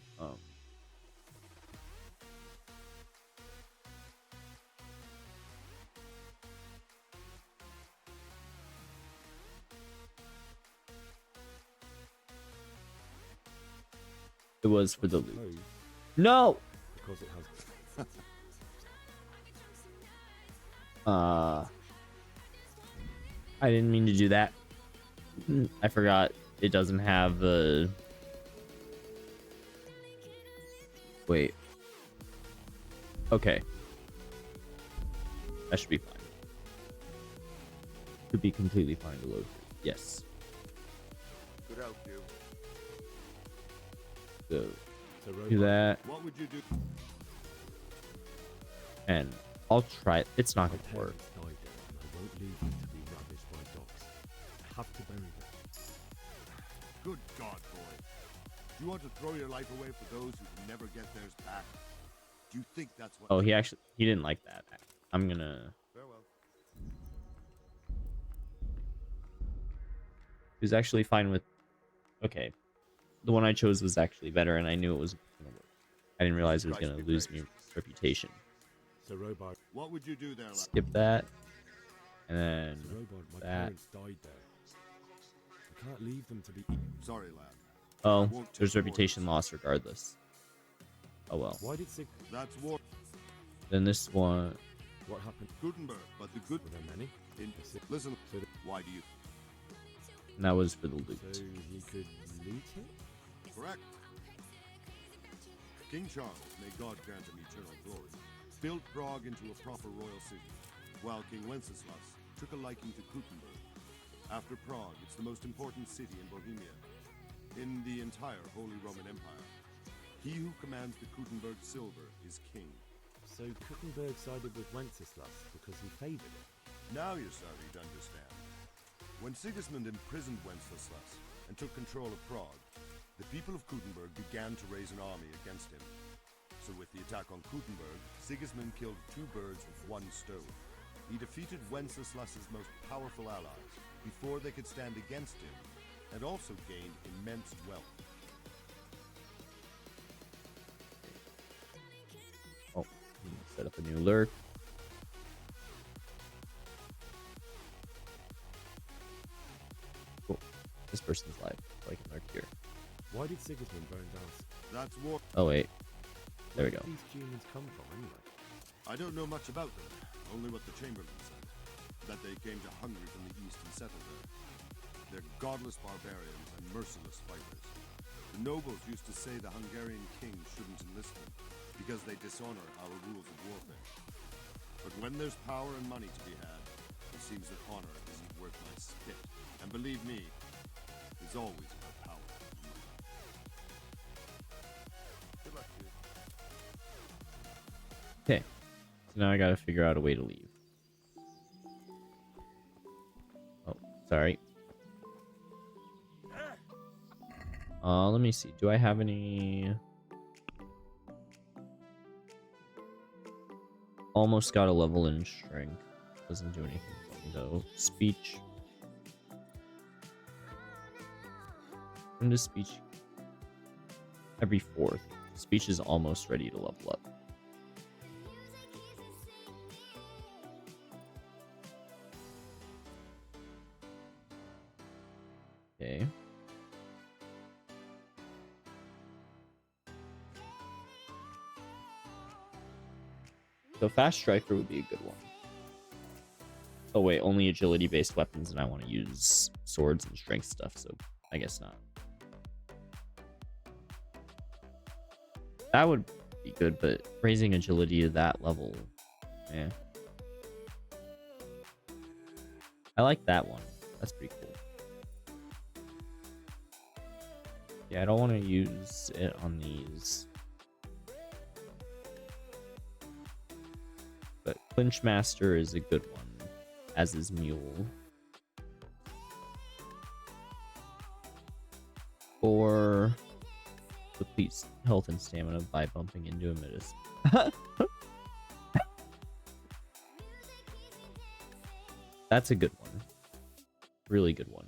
It was for the loot. No! Because it has... I didn't mean to do that. I forgot it doesn't have the... Wait. Okay. That should be fine. Should be completely fine to load. Yes. Could help you. So, do that. What would you do? And I'll try it. It's not going to work. I won't leave them to be ravished by dogs. I have to bury them. Good God, boy. Do you want to throw your life away for those who can never get theirs back? Do you think that's what... Oh, he didn't like that. I'm gonna... Farewell. He was actually fine with... Okay. The one I chose was actually better, and I knew it was gonna work. I didn't realize it was gonna lose me reputation. So, Robard, what would you do there, lad? Skip that. And then... So, Robard, my that. parents died there. I can't leave them to be... Sorry, lad. Oh, there's reputation loss regardless. Oh well. Why did Sig... That's war. Then this one... What happened? Gutenberg, but the good... Were there many? Listen, why do you... And that was for the loot. So he could loot it? Correct. King Charles, may God grant him eternal glory, built Prague into a proper royal city, while King Wenceslas took a liking to Gutenberg. After Prague, it's the most important city in Bohemia, in the entire Holy Roman Empire. He who commands the Gutenberg silver is king. So Gutenberg sided with Wenceslas because he favored it? Now you're starting to understand. When Sigismund imprisoned Wenceslas and took control of Prague, the people of Gutenberg began to raise an army against him. So with the attack on Gutenberg, Sigismund killed two birds with one stone. He defeated Wenceslas's most powerful allies before they could stand against him, and also gained immense wealth. Oh, set up a new lurk. Cool. This person's live, so I can lurk here. Why did Sigismund burn down? That's war. Oh wait, there we Where go. did these humans come from anyway? I don't know much about them, only what the Chamberlain said, that they came to Hungary from the east and settled there. They're godless barbarians and merciless fighters. The nobles used to say the Hungarian king shouldn't enlist them, because they dishonor our rules of warfare. But when there's power and money to be had, it seems that honor isn't worth my spit. And believe me, it's always about power. Good luck to you. Okay, so now I gotta figure out a way to leave. Oh, sorry. Let me see. Do I have any... Almost got a level in strength. Doesn't do anything for me though. Speech. When does speech? Every fourth. Speech is almost ready to level up. Okay. So Fast Striker would be a good one. Oh wait, only agility based weapons, and I want to use swords and strength stuff, so I guess not. That would be good, but raising agility to that level, eh. I like that one. That's pretty cool. Yeah, I don't want to use it on these. But Clinch Master is a good one, as is Mule. Or depletes health and stamina by bumping into a medicine. That's a good one. Really good one.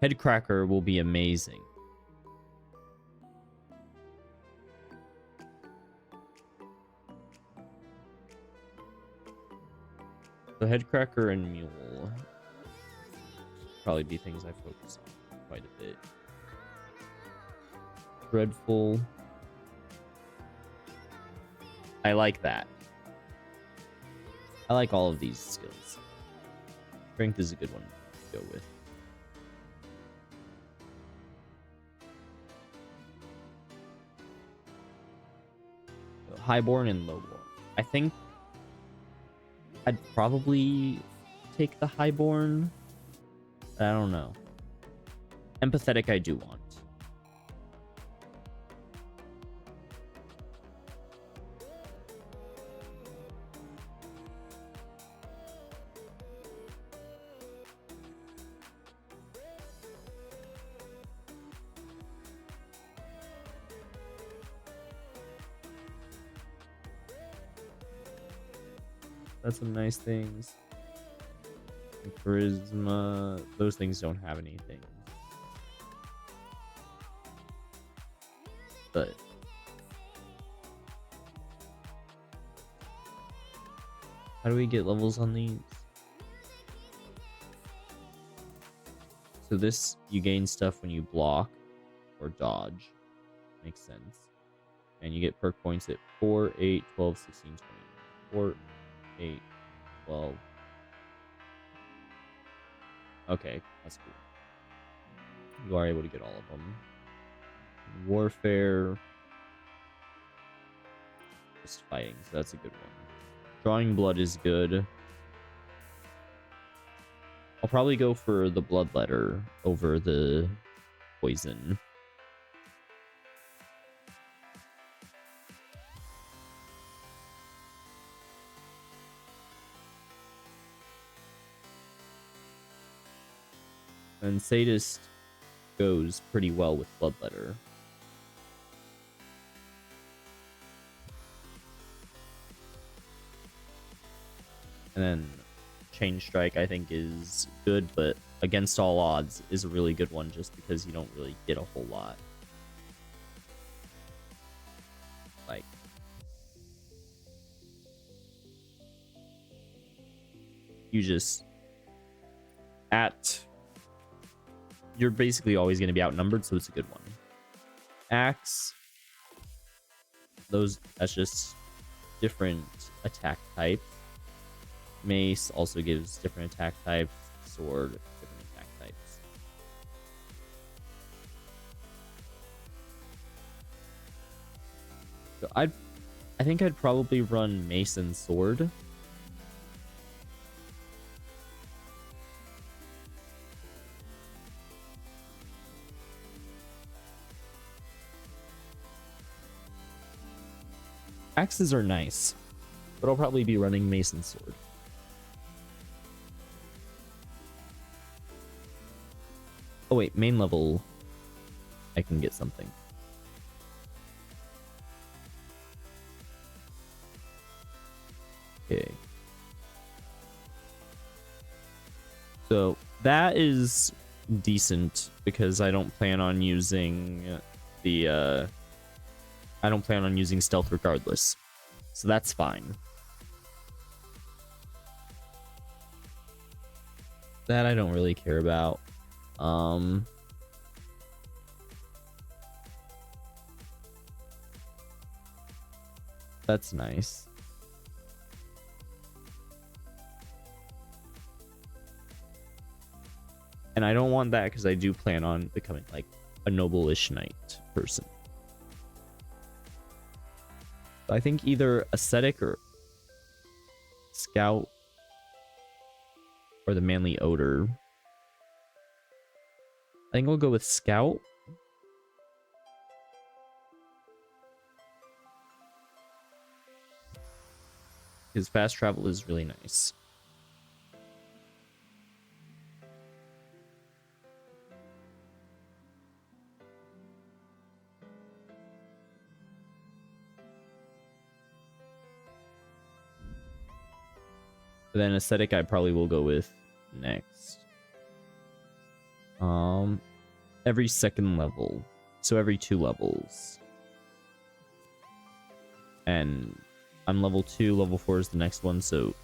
Headcracker will be amazing. So Headcracker and Mule probably be things I focus on quite a bit. Dreadful. I like that. I like all of these skills. Strength is a good one to go with. So Highborn and Lowborn. I think I'd probably take the Highborn. I don't know. Empathetic I do want. That's some nice things. And charisma, those things don't have anything. But how do we get levels on these? So this, you gain stuff when you block or dodge. Makes sense. And you get perk points at 4, 8, 12, 16, 20. 4, 8, 12. Okay, that's cool. You are able to get all of them. Warfare. Just fighting, so that's a good one. Drawing blood is good. I'll probably go for the bloodletter over the poison. And Sadist goes pretty well with Bloodletter. And then Chain Strike I think is good, but Against All Odds is a really good one just because you don't really get a whole lot. Like, you just you're basically always going to be outnumbered, so it's a good one. Axe, that's just different attack type. Mace also gives different attack types. Sword, different attack types. So I think I'd probably run Mace and Sword. Axes are nice, but I'll probably be running Mace and Sword. Oh wait, main level, I can get something. Okay. So that is decent because I don't plan on using I don't plan on using stealth regardless. So that's fine. That I don't really care about. That's nice. And I don't want that because I do plan on becoming like a noble-ish knight person. I think either ascetic or scout or the manly odor. I think I'll go with scout. Because fast travel is really nice. But then aesthetic I probably will go with next. Every second level. So every 2 levels. And I'm level 2, level 4 is the next one, so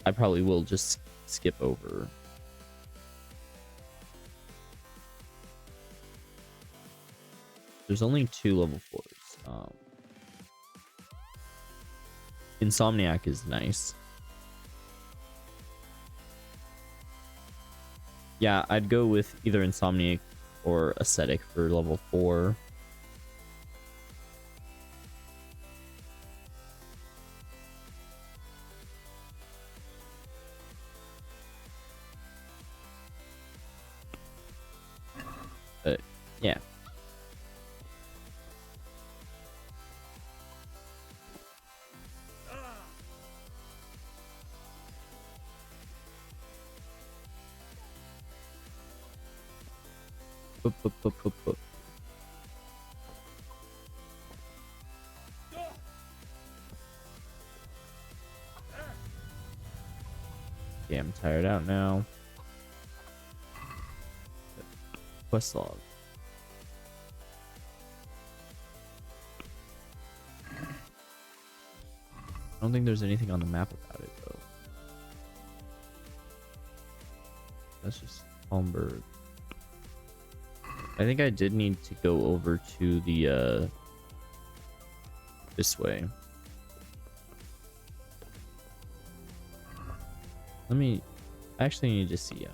I probably will just skip over. There's only 2 level 4s. Insomniac is nice. Yeah, I'd go with either Insomniac or Ascetic for level 4. But yeah. Boop, boop, boop, boop, boop. Yeah, I'm tired out now. Quest log. I don't think there's anything on the map about it though. That's just Holmberg. I think I did need to go over to the this way. Let me I actually need to see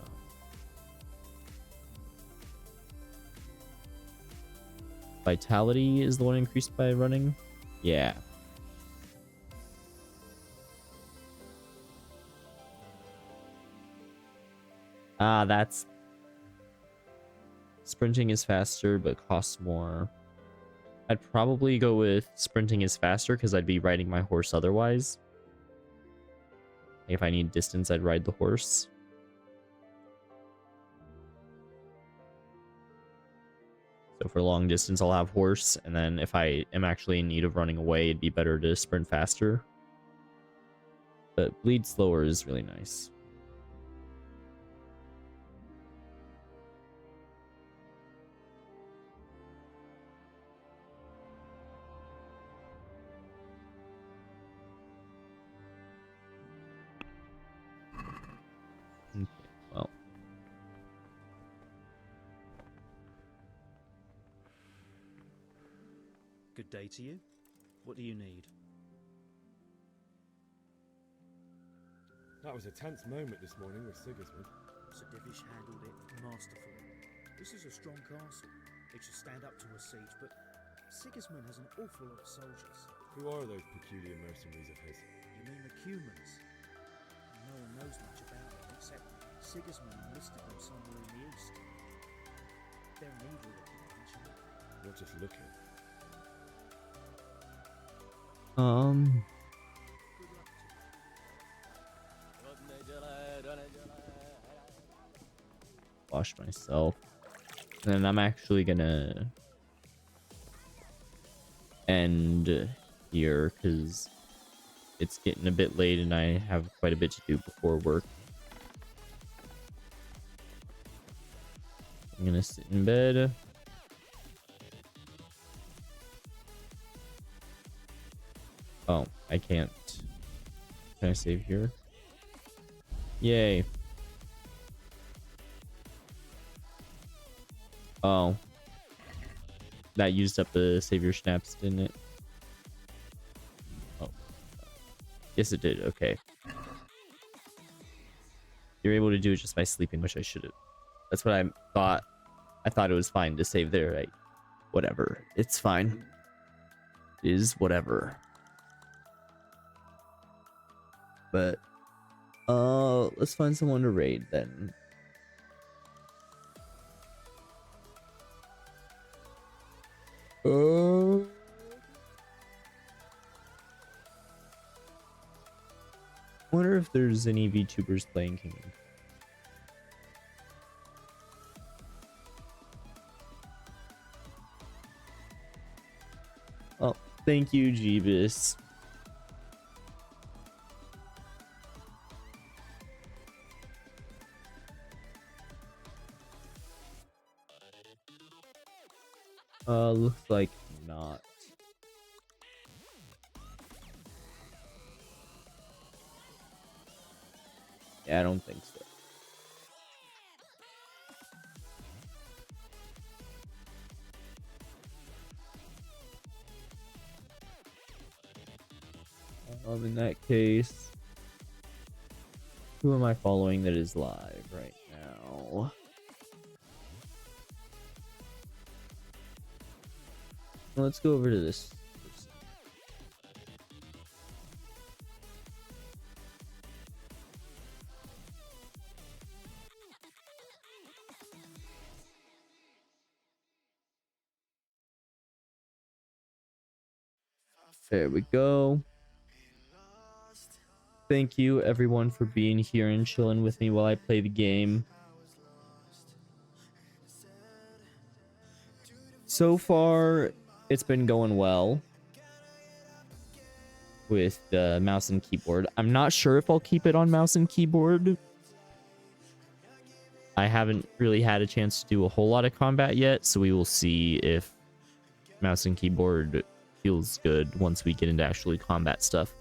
Vitality is the one increased by running? Yeah. Ah, that's sprinting is faster but costs more. I'd probably go with sprinting is faster because I'd be riding my horse otherwise. If I need distance, I'd ride the horse. So for long distance, I'll have horse, and then if I am actually in need of running away, it'd be better to sprint faster. But bleed slower is really nice. Okay, well. Good day to you. What do you need? That was a tense moment this morning with Sigismund. Sir Divish handled it masterfully. This is a strong castle. It should stand up to a siege, but Sigismund has an awful lot of soldiers. Who are those peculiar mercenaries of his? You mean the Cumans? No one knows much about them, except Sigismund enlisted them somewhere in the east. They're an evil-looking bunch. Not just looking. Wash myself. And then I'm actually gonna end here because it's getting a bit late and I have quite a bit to do before work. I'm gonna sit in bed. Oh, I can't. Can I save here? Yay. Oh. That used up the savior snaps, didn't it? Oh. Yes, it did. Okay. You're able to do it just by sleeping, which I should have. That's what I thought. I thought it was fine to save there, right? Whatever. It's fine. It is whatever. But let's find someone to raid then. Wonder if there's any VTubers playing Kingdom. Oh, thank you, Jeebus. Looks like not. Yeah, I don't think so. In that case, who am I following that is live right now? Let's go over to this. There we go. Thank you everyone for being here and chilling with me while I play the game. So far, it's been going well with the mouse and keyboard. I'm not sure if I'll keep it on mouse and keyboard. I haven't really had a chance to do a whole lot of combat yet, so we will see if mouse and keyboard feels good once we get into actually combat stuff.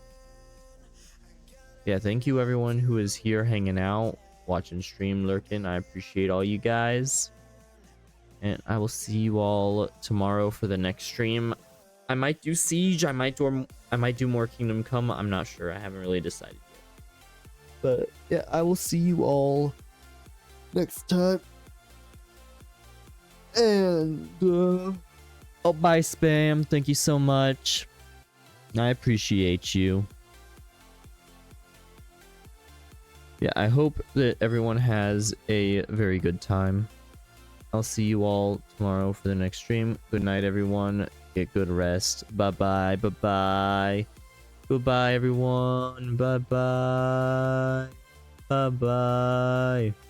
Yeah, thank you everyone who is here hanging out, watching stream, lurking. I appreciate all you guys. And I will see you all tomorrow for the next stream. I might do Siege, I might do more Kingdom Come. I'm not sure. I haven't really decided yet. But yeah, I will see you all next time. And oh, bye Spam. Thank you so much. I appreciate you. Yeah, I hope that everyone has a very good time. I'll see you all tomorrow for the next stream. Good night, everyone. Get good rest. Bye-bye. Bye-bye. Goodbye, everyone. Bye-bye. Bye-bye.